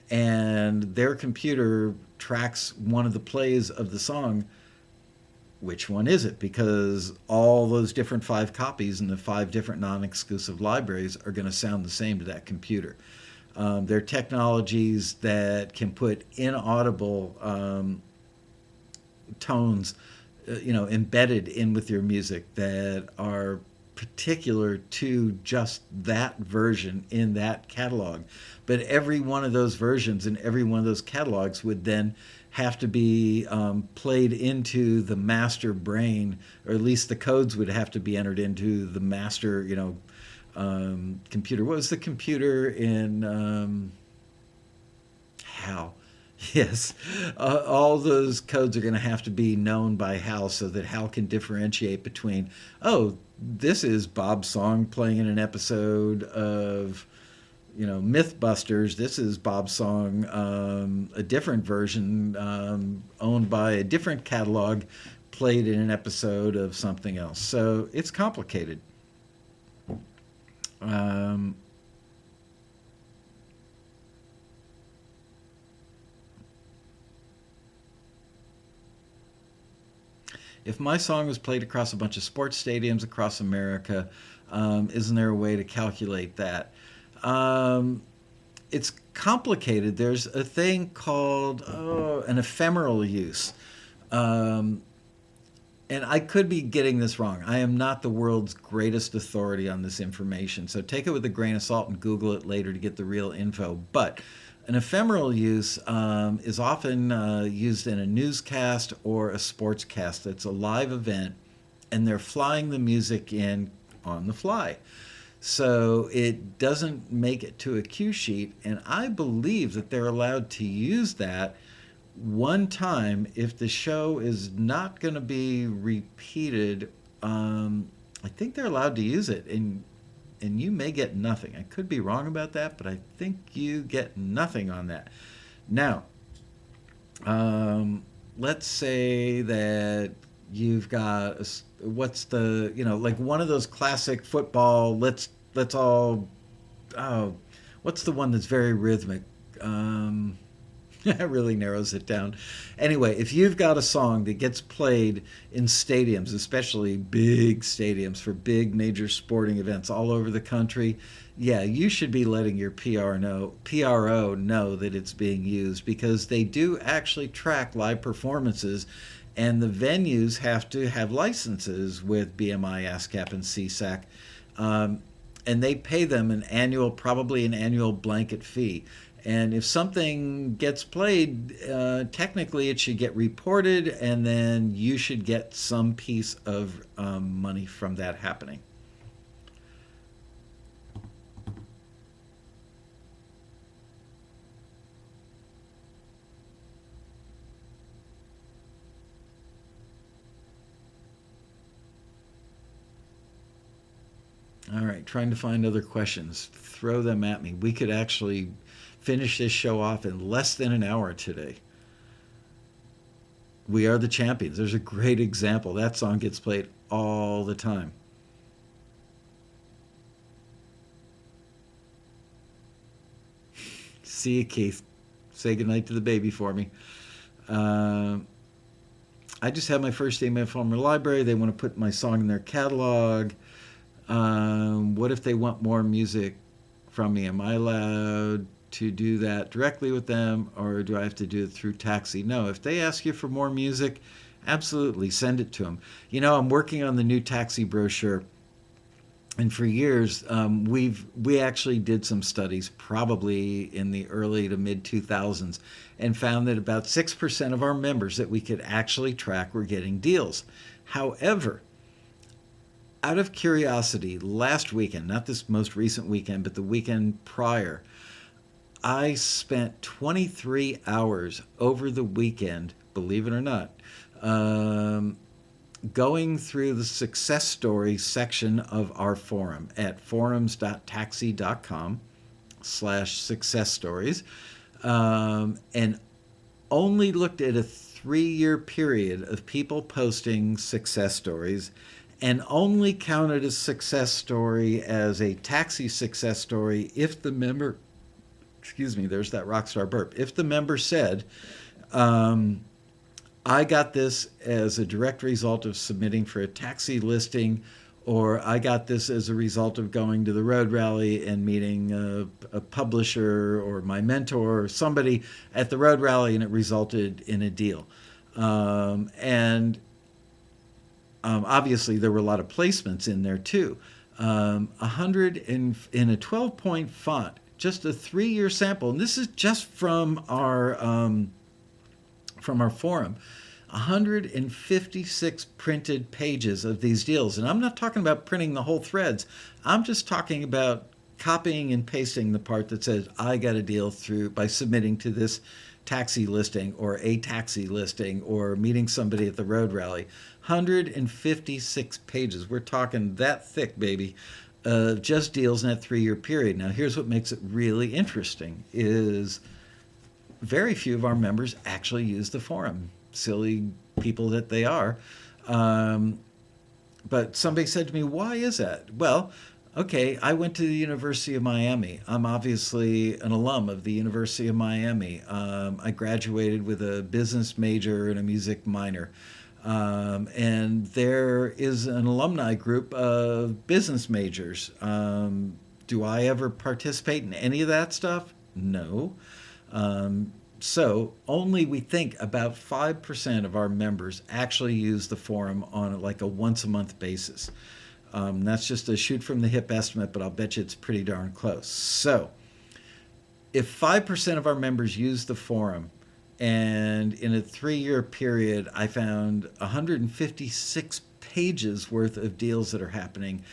And their computer tracks one of the plays of the song. Which one is it? Because all those different 5 copies in the 5 different non-exclusive libraries are going to sound the same to that computer. There are technologies that can put inaudible tones, embedded in with your music that are particular to just that version in that catalog. But every one of those versions and every one of those catalogs would then have to be played into the master brain, or at least the codes would have to be entered into the master, computer. What was the computer in HAL? Yes, all those codes are going to have to be known by HAL so that HAL can differentiate between, oh, this is Bob's song playing in an episode of, Mythbusters. This is Bob's song, a different version owned by a different catalog, played in an episode of something else. So it's complicated. Um, if my song was played across a bunch of sports stadiums across America, isn't there a way to calculate that? Um, it's complicated. There's a thing called an ephemeral use. Um, and I could be getting this wrong. I am not the world's greatest authority on this information, so take it with a grain of salt and Google it later to get the real info. But an ephemeral use is often used in a newscast or a sportscast. It's a live event, and they're flying the music in on the fly. So it doesn't make it to a cue sheet, and I believe that they're allowed to use that one time if the show is not going to be repeated. I think they're allowed to use it, and you may get nothing. I could be wrong about that, but I think you get nothing on that. Now, let's say that you've got what's the like one of those classic football. Let's all oh, what's the one that's very rhythmic? That really narrows it down. Anyway, if you've got a song that gets played in stadiums, especially big stadiums for big major sporting events all over the country, yeah, you should be letting your PRO know that it's being used, because they do actually track live performances, and the venues have to have licenses with BMI, ASCAP, and CSAC. And they pay them probably an annual blanket fee. And if something gets played, technically it should get reported, and then you should get some piece of money from that happening. All right, trying to find other questions. Throw them at me. We could actually finish this show off in less than an hour today. We Are the Champions. There's a great example. That song gets played all the time. See you, Keith. Say goodnight to the baby for me. Uh, I just had my first email from the library. They want to put my song in their catalog. What if they want more music from me? Am I allowed to do that directly with them, or do I have to do it through Taxi? No, if they ask you for more music, absolutely send it to them. I'm working on the new Taxi brochure, and for years we actually did some studies, probably in the early to mid 2000s, and found that about 6% of our members that we could actually track were getting deals. However, out of curiosity, last weekend, not this most recent weekend, but the weekend prior, I spent 23 hours over the weekend, believe it or not, going through the success story section of our forum at forums.taxi.com/success stories, and only looked at a 3-year period of people posting success stories, and only counted a success story as a Taxi success story if the member, excuse me, there's that rock star burp, if the member said, I got this as a direct result of submitting for a Taxi listing, or I got this as a result of going to the road rally and meeting a publisher or my mentor or somebody at the road rally, and it resulted in a deal. And obviously there were a lot of placements in there too. 100 in a 12-point font, just a 3-year sample, and this is just from our forum. 156 printed pages of these deals. And I'm not talking about printing the whole threads. I'm just talking about copying and pasting the part that says, I got a deal through by submitting to this taxi listing or a taxi listing or meeting somebody at the road rally. 156 pages. We're talking that thick, baby. Just deals in that 3-year period. Now, here's what makes it really interesting is very few of our members actually use the forum. Silly people that they are. But somebody said to me, why is that? Well, okay, I went to the University of Miami. I'm obviously an alum of the University of Miami. I graduated with a business major and a music minor. And there is an alumni group of business majors. Do I ever participate in any of that stuff? No. So only we think about 5% of our members actually use the forum on like a once a month basis. That's just a shoot from the hip estimate, but I'll bet you it's pretty darn close. So if 5% of our members use the forum, and in a 3-year period, I found 156 pages worth of deals that are happening.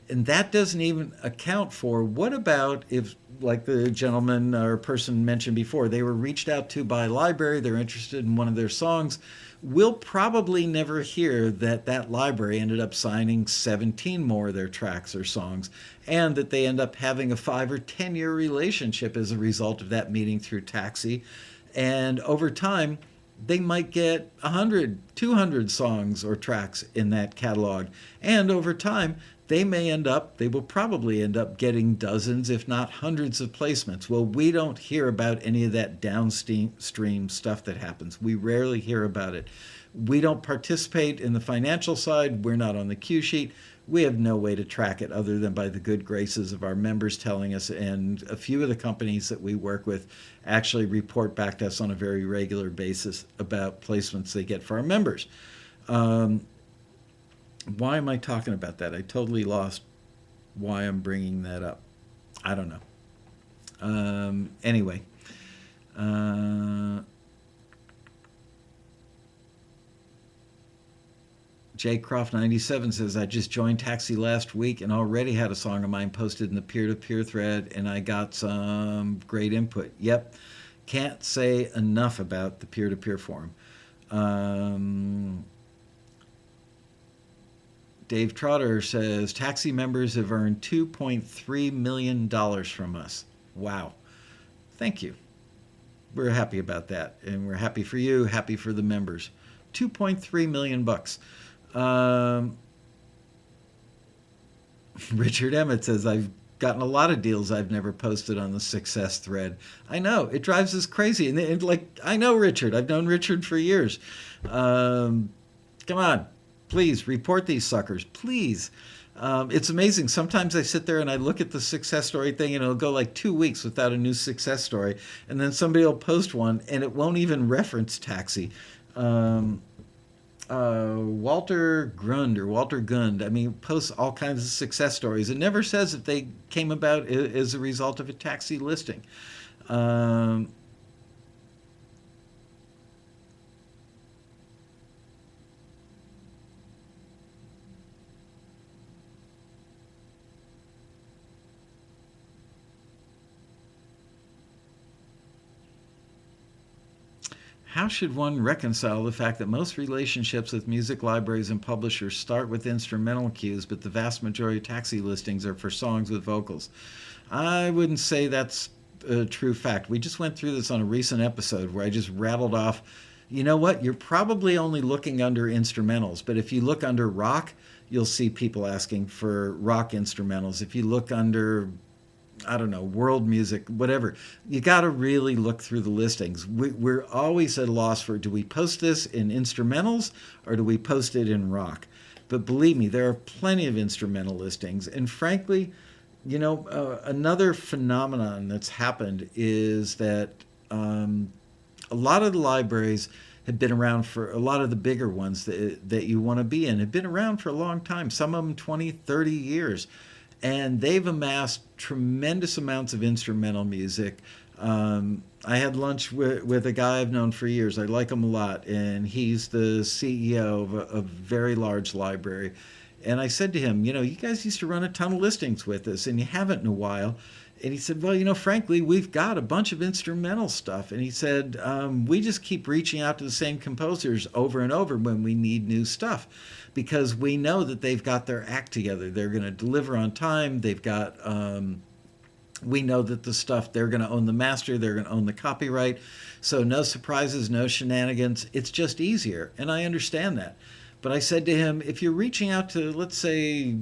And that doesn't even account for what about if, like the gentleman or person mentioned before, they were reached out to by a library, they're interested in one of their songs. We'll probably never hear that that library ended up signing 17 more of their tracks or songs, and that they end up having a 5 or 10-year relationship as a result of that meeting through Taxi. And over time, they might get 100, 200 songs or tracks in that catalog. And over time, they will probably end up getting dozens, if not hundreds of placements. Well, we don't hear about any of that downstream stuff that happens. We rarely hear about it. We don't participate in the financial side. We're not on the cue sheet. We have no way to track it other than by the good graces of our members telling us, and a few of the companies that we work with actually report back to us on a very regular basis about placements they get for our members. Why am I talking about that? I totally lost why I'm bringing that up. I don't know. Anyway. J. Croft 97 says, I just joined Taxi last week and already had a song of mine posted in the peer-to-peer thread, and I got some great input. Yep. Can't say enough about the peer-to-peer forum. Dave Trotter says, Taxi members have earned $2.3 million from us. Wow. Thank you. We're happy about that. And we're happy for you, happy for the members. $2.3 million. Richard Emmett says, I've gotten a lot of deals I've never posted on the success thread. I know, it drives us crazy. And like, I know Richard. I've known Richard for years. Come on. Please report these suckers, please. It's amazing. Sometimes I sit there and I look at the success story thing and it'll go like 2 weeks without a new success story. And then somebody will post one and it won't even reference Taxi. Walter Gund, I mean, posts all kinds of success stories. It never says that they came about as a result of a Taxi listing. How should one reconcile the fact that most relationships with music libraries and publishers start with instrumental cues, but the vast majority of Taxi listings are for songs with vocals? I wouldn't say that's a true fact. We just went through this on a recent episode where I just rattled off, you know what, you're probably only looking under instrumentals, but if you look under rock, you'll see people asking for rock instrumentals. If you look under, I don't know, world music, whatever, you got to really look through the listings. We're always at a loss for, do we post this in instrumentals or do we post it in rock? But believe me, there are plenty of instrumental listings. And frankly, you know, another phenomenon that's happened is that a lot of the libraries have been around for, a lot of the bigger ones that you want to be in have been around for a long time, some of them 20, 30 years. And they've amassed tremendous amounts of instrumental music. I had lunch with a guy I've known for years. I like him a lot, and he's the CEO of a very large library. And I said to him, you guys used to run a ton of listings with us, and you haven't in a while. And he said, well, frankly, we've got a bunch of instrumental stuff. And he said, we just keep reaching out to the same composers over and over when we need new stuff because we know that they've got their act together. They're going to deliver on time. They've got we know that the stuff, they're going to own the master, they're going to own the copyright. So no surprises, no shenanigans. It's just easier. And I understand that. But I said to him, if you're reaching out to, let's say,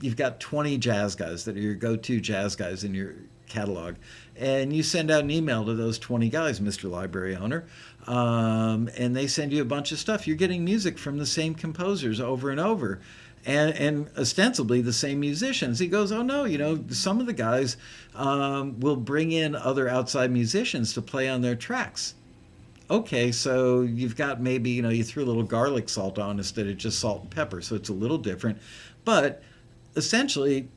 you've got 20 jazz guys that are your go-to jazz guys in your catalog, and you send out an email to those 20 guys, Mr. Library Owner, and they send you a bunch of stuff. You're getting music from the same composers over and over. And ostensibly the same musicians. He goes, oh no, some of the guys will bring in other outside musicians to play on their tracks. Okay, so you've got maybe, you threw a little garlic salt on instead of just salt and pepper, so it's a little different. But essentially,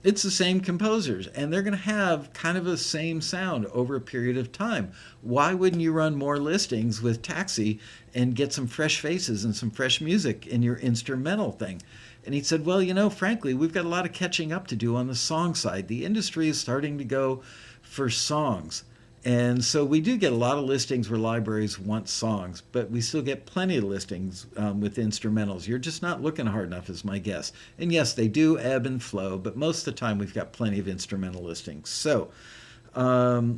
it's the same composers, and they're going to have kind of the same sound over a period of time. Why wouldn't you run more listings with Taxi and get some fresh faces and some fresh music in your instrumental thing? And he said, well, frankly, we've got a lot of catching up to do on the song side. The industry is starting to go for songs. And so we do get a lot of listings where libraries want songs, but we still get plenty of listings with instrumentals. You're just not looking hard enough, is my guess. And yes, they do ebb and flow, but most of the time we've got plenty of instrumental listings. So now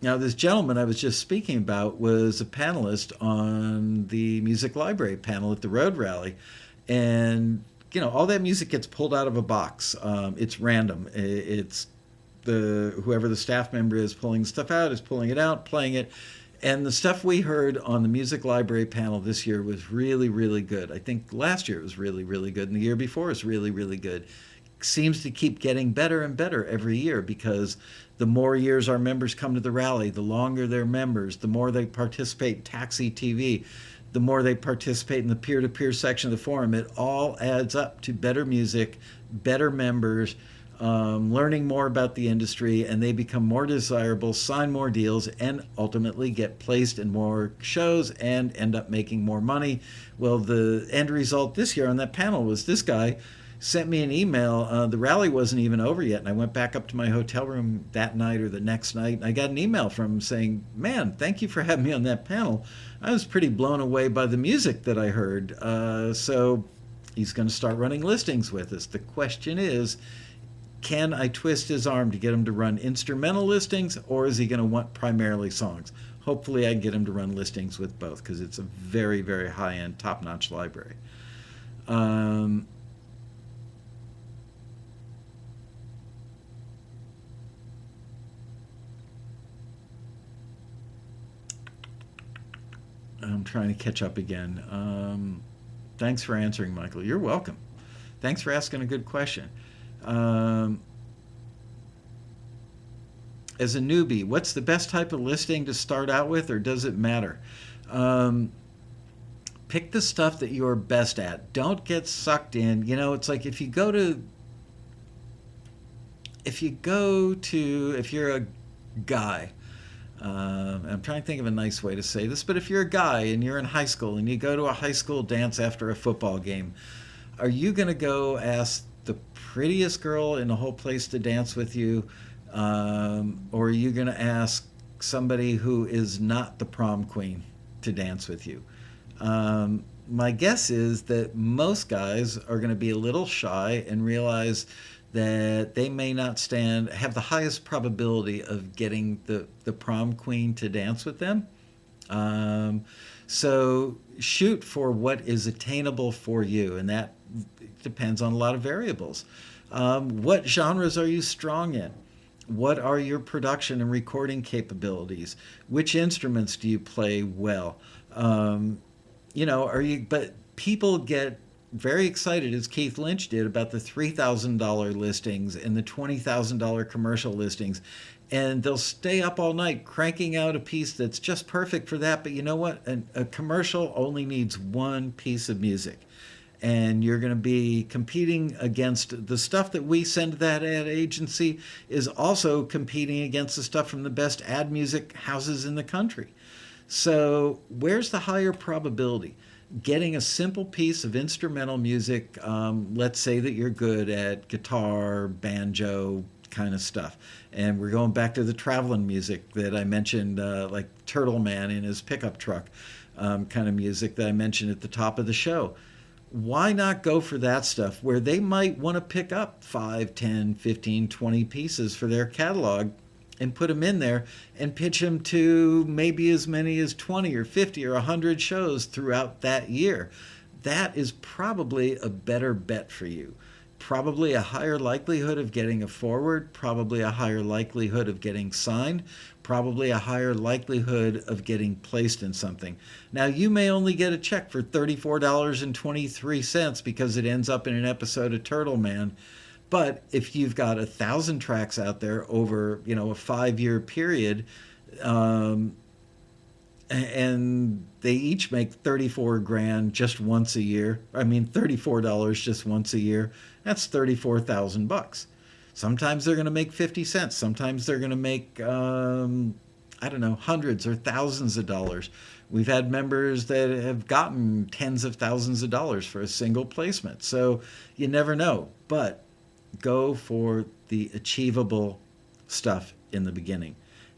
this gentleman I was just speaking about was a panelist on the music library panel at the Road Rally. And all that music gets pulled out of a box. It's random. It's whoever the staff member is pulling stuff out is pulling it out, playing it. And the stuff we heard on the music library panel this year was really, really good. I think last year it was really, really good, and the year before was really, really good. Seems to keep getting better and better every year because the more years our members come to the rally, the longer they're members, the more they participate in Taxi TV, the more they participate in the peer-to-peer section of the forum. It all adds up to better music, better members, learning more about the industry, and they become more desirable, sign more deals, and ultimately get placed in more shows and end up making more money. Well, the end result this year on that panel was this guy sent me an email. The rally wasn't even over yet, and I went back up to my hotel room that night or the next night, and I got an email from him saying, man, thank you for having me on that panel. I was pretty blown away by the music that I heard. So he's going to start running listings with us. The question is, can I twist his arm to get him to run instrumental listings, or is he going to want primarily songs? Hopefully I can get him to run listings with both because it's a very, very high-end, top-notch library. I'm trying to catch up again. Thanks for answering, Michael. You're welcome. Thanks for asking a good question. As a newbie, what's the best type of listing to start out with, or does it matter? Pick the stuff that you're best at. Don't get sucked in. It's like if you're a guy, I'm trying to think of a nice way to say this, but if you're a guy and you're in high school and you go to a high school dance after a football game, are you going to go ask the prettiest girl in the whole place to dance with you, or are you going to ask somebody who is not the prom queen to dance with you? My guess is that most guys are going to be a little shy and realize that they may not have the highest probability of getting the prom queen to dance with them. So shoot for what is attainable for you, and that depends on a lot of variables. What genres are you strong in? What are your production and recording capabilities? Which instruments do you play well? But people get very excited, as Keith Lynch did, about the $3,000 listings and the $20,000 commercial listings. And they'll stay up all night cranking out a piece that's just perfect for that. But you know what? A commercial only needs one piece of music. and you're going to be competing against the stuff that we send to that ad agency is also competing against the stuff from the best ad music houses in the country. So where's the higher probability? Getting a simple piece of instrumental music, let's say that you're good at guitar, banjo kind of stuff. And we're going back to the traveling music that I mentioned, like Turtle Man in his pickup truck kind of music that I mentioned at the top of the show. Why not go for that stuff where they might want to pick up 5, 10, 15, 20 pieces for their catalog and put them in there and pitch them to maybe as many as 20 or 50 or 100 shows throughout that year? That is probably a better bet for you. Probably a higher likelihood of getting a forward, probably a higher likelihood of getting signed, probably a higher likelihood of getting placed in something. Now, you may only get a check for $34.23 because it ends up in an episode of Turtle Man. But if you've got 1,000 tracks out there over, a 5-year period, and they each make 34 grand just once a year. I mean, $34 just once a year. That's $34,000. Sometimes they're going to make 50 cents. Sometimes they're going to make, I don't know, hundreds or thousands of dollars. We've had members that have gotten tens of thousands of dollars for a single placement. So you never know. But go for the achievable stuff in the beginning.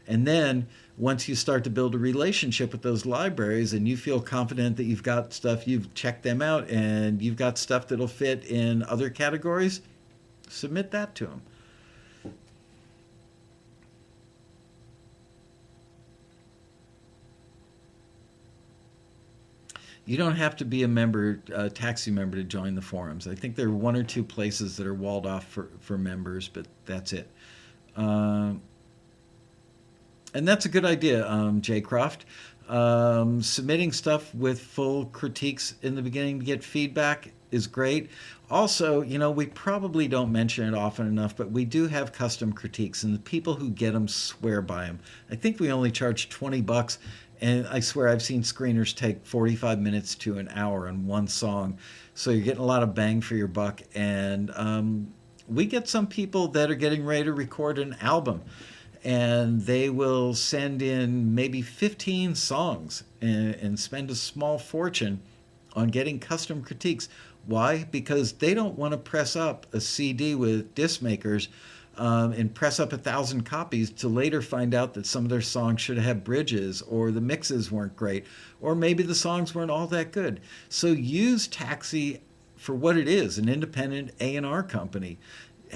And then once you start to build a relationship with those libraries and you feel confident that you've got stuff, you've checked them out, and you've got stuff that'll fit in other categories, submit that to them. You don't have to be a member, a taxi member, to join the forums. I think there are 1 or 2 places that are walled off for members, but that's it. And that's a good idea, Jay Croft. Submitting stuff with full critiques in the beginning to get feedback is great. Also, we probably don't mention it often enough, but we do have custom critiques, and the people who get them swear by them. I think we only charge $20, and I swear I've seen screeners take 45 minutes to an hour on one song. So you're getting a lot of bang for your buck. And we get some people that are getting ready to record an album, and they will send in maybe 15 songs and spend a small fortune on getting custom critiques. Why? Because they don't want to press up a CD with disc makers and press up 1,000 copies to later find out that some of their songs should have bridges, or the mixes weren't great, or maybe the songs weren't all that good. So use Taxi for what it is, an independent A&R company.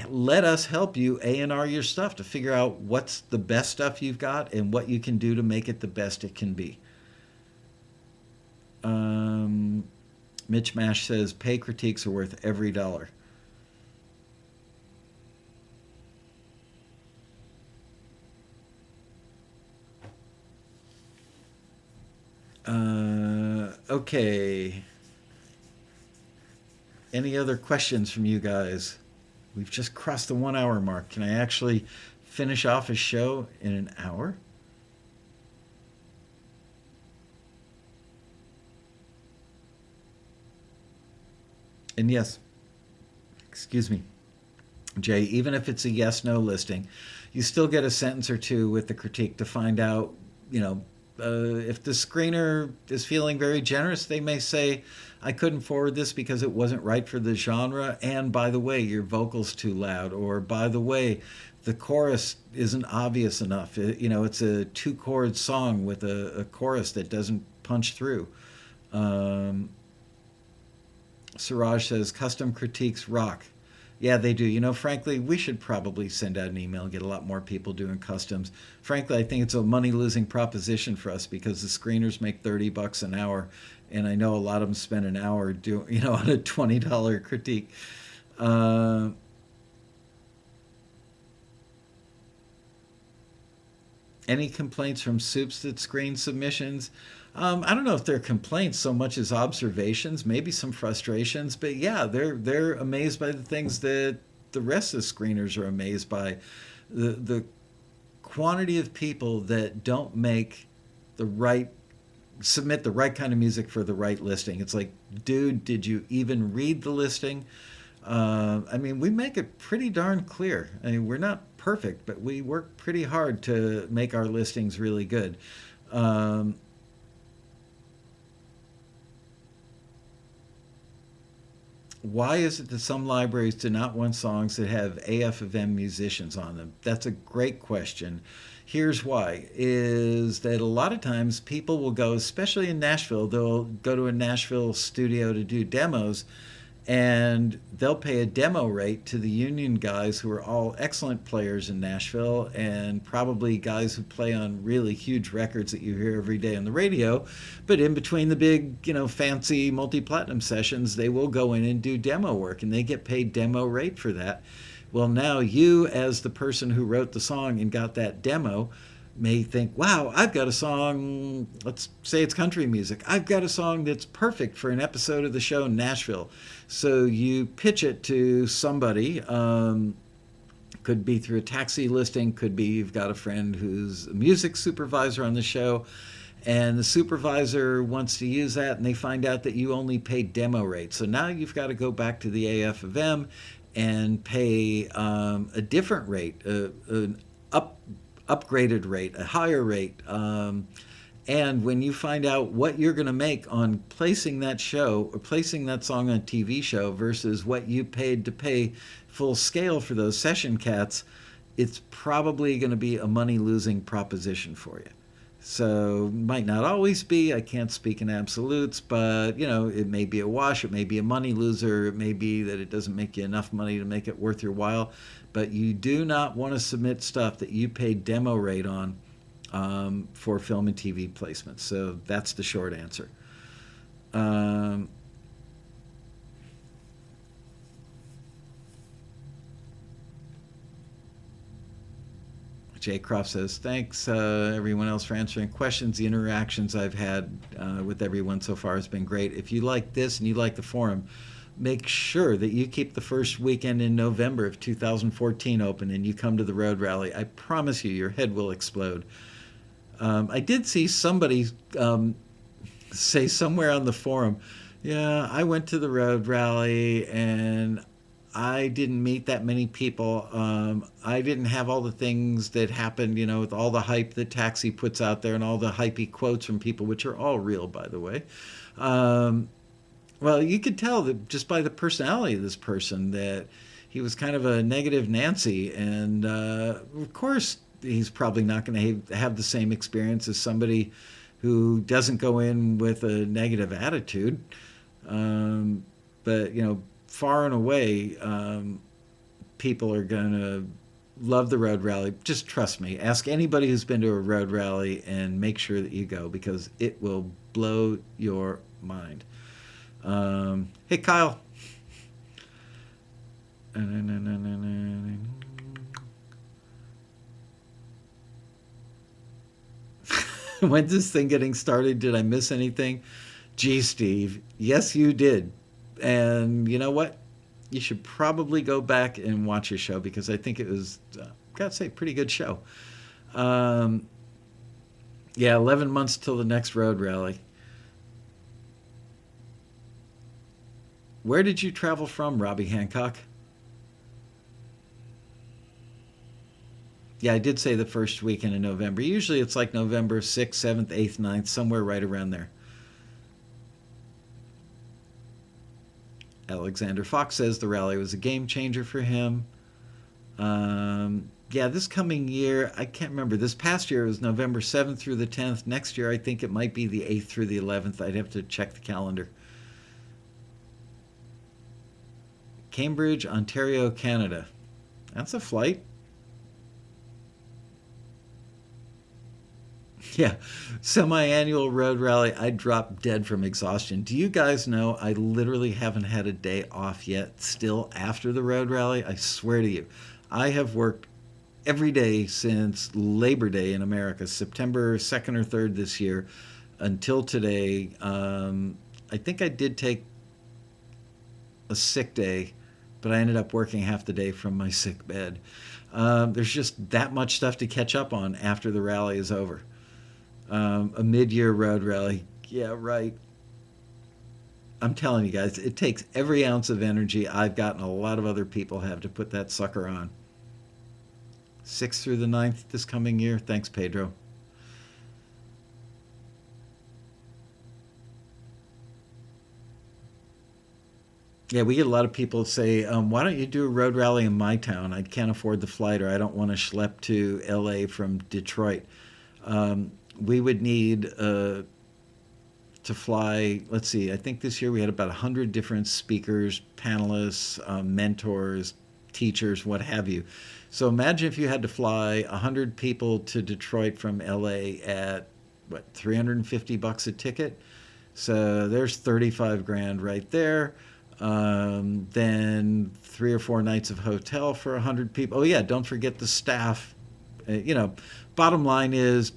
Let us help you A&R your stuff to figure out what's the best stuff you've got and what you can do to make it the best it can be. Mitch Mash says pay critiques are worth every dollar. Okay. Any other questions from you guys? We've just crossed the 1 hour mark. Can I actually finish off a show in an hour? And yes, excuse me, Jay, even if it's a yes/no listing, you still get a sentence or two with the critique to find out, if the screener is feeling very generous, they may say, I couldn't forward this because it wasn't right for the genre, and by the way, your vocal's too loud, or by the way, the chorus isn't obvious enough. It's a 2-chord song with a chorus that doesn't punch through. Siraj says, custom critiques rock. Yeah, they do. Frankly, we should probably send out an email and get a lot more people doing customs. Frankly, I think it's a money-losing proposition for us because the screeners make $30 an hour, and I know a lot of them spend an hour doing, on a $20 critique. Any complaints from soups that screen submissions? I don't know if they're complaints so much as observations, maybe some frustrations, but yeah, they're amazed by the things that the rest of the screeners are amazed by. The quantity of people that don't make the right submit the right kind of music for the right listing. It's like, dude, did you even read the listing? I mean, we make it pretty darn clear. I mean, we're not perfect, but we work pretty hard to make our listings really good. Um, why is it that some libraries do not want songs that have AF of M musicians on them? That's a great question. Here's why, is that a lot of times people will go, especially in Nashville, they'll go to a Nashville studio to do demos, and they'll pay a demo rate to the union guys who are all excellent players in Nashville and probably guys who play on really huge records that you hear every day on the radio. But in between the big, fancy multi-platinum sessions, they will go in and do demo work, and they get paid demo rate for that. Well, now you, as the person who wrote the song and got that demo, may think, wow, I've got a song, let's say it's country music. I've got a song that's perfect for an episode of the show in Nashville. So you pitch it to somebody. Could be through a taxi listing, could be you've got a friend who's a music supervisor on the show, and the supervisor wants to use that, and they find out that you only pay demo rate. So now you've got to go back to the AF of M and pay a different rate, an upgraded rate, a higher rate. And when you find out what you're going to make on placing that show or placing that song on a TV show versus what you paid to pay full scale for those session cats, it's probably going to be a money losing proposition for you. So might not always be, I can't speak in absolutes, but it may be a wash, it may be a money loser, it may be that it doesn't make you enough money to make it worth your while. But you do not want to submit stuff that you paid demo rate on for film and TV placements. So that's the short answer. Jay Croft says, thanks everyone else for answering questions. The interactions I've had with everyone so far has been great. If you like this and you like the forum, make sure that you keep the first weekend in November of 2014 open and you come to the Road Rally. I promise you, your head will explode. I did see somebody say somewhere on the forum, yeah, I went to the Road Rally and I didn't meet that many people. I didn't have all the things that happened, with all the hype that Taxi puts out there and all the hypey quotes from people, which are all real, by the way. Well, you could tell that just by the personality of this person that he was kind of a negative Nancy. And of course, he's probably not going to have the same experience as somebody who doesn't go in with a negative attitude. But, far and away, people are going to love the Road Rally. Just trust me. Ask anybody who's been to a Road Rally and make sure that you go because it will blow your mind. Hey, Kyle. When's this thing getting started? Did I miss anything? Gee, Steve. Yes, you did. And you know what? You should probably go back and watch your show because I think it was, gotta say, pretty good show. Yeah, 11 months till the next Road Rally. Where did you travel from, Robbie Hancock? Yeah, I did say the first weekend in November. Usually it's like November 6th, 7th, 8th, 9th, somewhere right around there. Alexander Fox says the rally was a game changer for him. Yeah, this coming year, I can't remember. This past year it was November 7th through the 10th. Next year, I think it might be the 8th through the 11th. I'd have to check the calendar. Cambridge, Ontario, Canada. That's a flight. Yeah, semi-annual Road Rally, I dropped dead from exhaustion. Do you guys know I literally haven't had a day off yet, still after the Road Rally? I swear to you. I have worked every day since Labor Day in America, September 2nd or 3rd this year, until today. I think I did take a sick day, but I ended up working half the day from my sick bed. There's just that much stuff to catch up on after the rally is over. A mid-year Road Rally Yeah, right. I'm telling you guys, it takes every ounce of energy I've got and a lot of other people have to put that sucker on. 6th through the 9th this coming year. Thanks, Pedro. Yeah, we get a lot of people say, why don't you do a road rally in my town? I can't afford the flight or I don't want to schlep to LA from Detroit. We would need to fly, let's see, I think this year we had about 100 different speakers, panelists, mentors, teachers, what have you. So imagine if you had to fly 100 people to Detroit from LA at, what, 350 bucks a ticket? So there's 35 grand right there. Then 3 or 4 nights of hotel for 100 people. Oh yeah, don't forget the staff. Bottom line is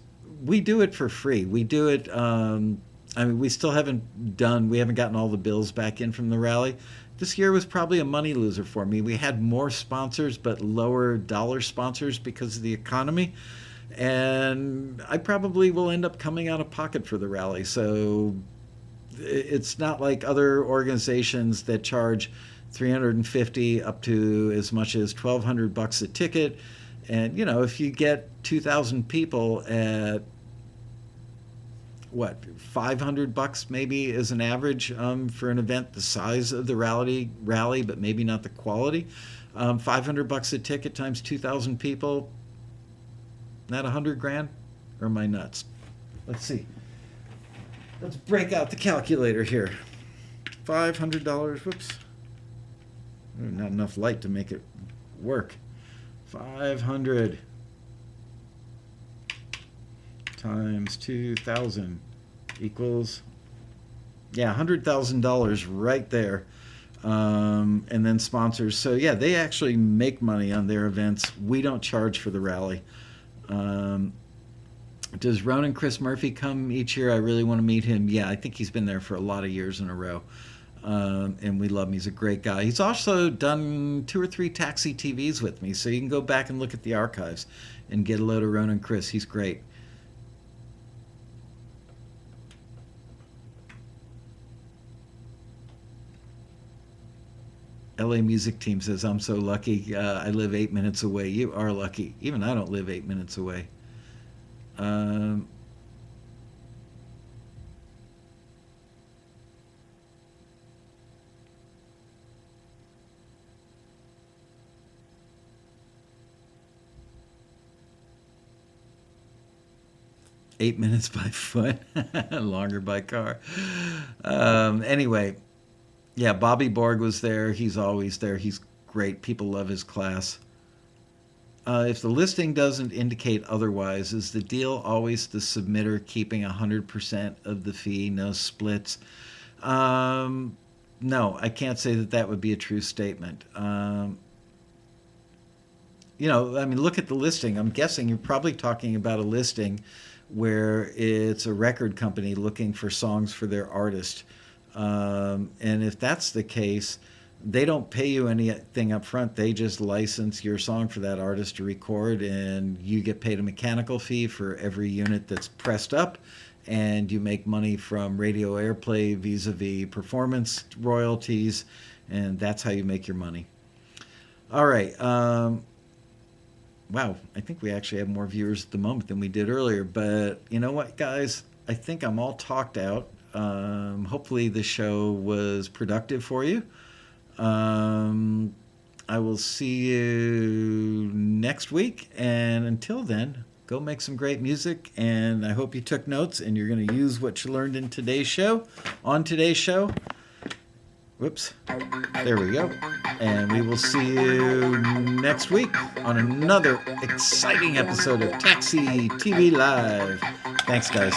we do it for free. We do it. I mean, we haven't gotten all the bills back in from the rally. This year was probably a money loser for me. We had more sponsors, but lower dollar sponsors because of the economy. And I probably will end up coming out of pocket for the rally. So it's not like other organizations that charge 350 up to as much as 1,200 bucks a ticket. And, if you get 2,000 people at what, 500 bucks maybe is an average for an event the size of the rally, but maybe not the quality. 500 bucks a ticket times 2,000 people, not 100 grand? Or am I nuts? Let's see. Let's break out the calculator here. $500, whoops. Not enough light to make it work. 500 times 2,000 equals, yeah, $100,000 right there. And then sponsors. So yeah, they actually make money on their events. We don't charge for the rally. Does Ronan Chris Murphy come each year? I really want to meet him. Yeah, I think he's been there for a lot of years in a row. And we love him. He's a great guy. He's also done 2 or 3 Taxi TVs with me. So you can go back and look at the archives and get a load of Ronan Chris. He's great. LA Music Team says, I'm so lucky. I live 8 minutes away. You are lucky. Even I don't live 8 minutes away. 8 minutes by foot, longer by car. Anyway, yeah, Bobby Borg was there. He's always there. He's great. People love his class. If the listing doesn't indicate otherwise, is the deal always the submitter keeping 100% of the fee, no splits? No, I can't say that would be a true statement. Look at the listing. I'm guessing you're probably talking about a listing where it's a record company looking for songs for their artist. And if that's the case, they don't pay you anything up front. They just license your song for that artist to record, and you get paid a mechanical fee for every unit that's pressed up, and you make money from radio airplay vis-a-vis performance royalties, and that's how you make your money. All right. Wow, I think we actually have more viewers at the moment than we did earlier, but you know what, guys? I think I'm all talked out. Hopefully the show was productive for you. I will see you next week, and until then, go make some great music, and I hope you took notes and you're going to use what you learned in today's show, on today's show. Whoops. There we go. And we will see you next week on another exciting episode of Taxi TV Live. Thanks, guys.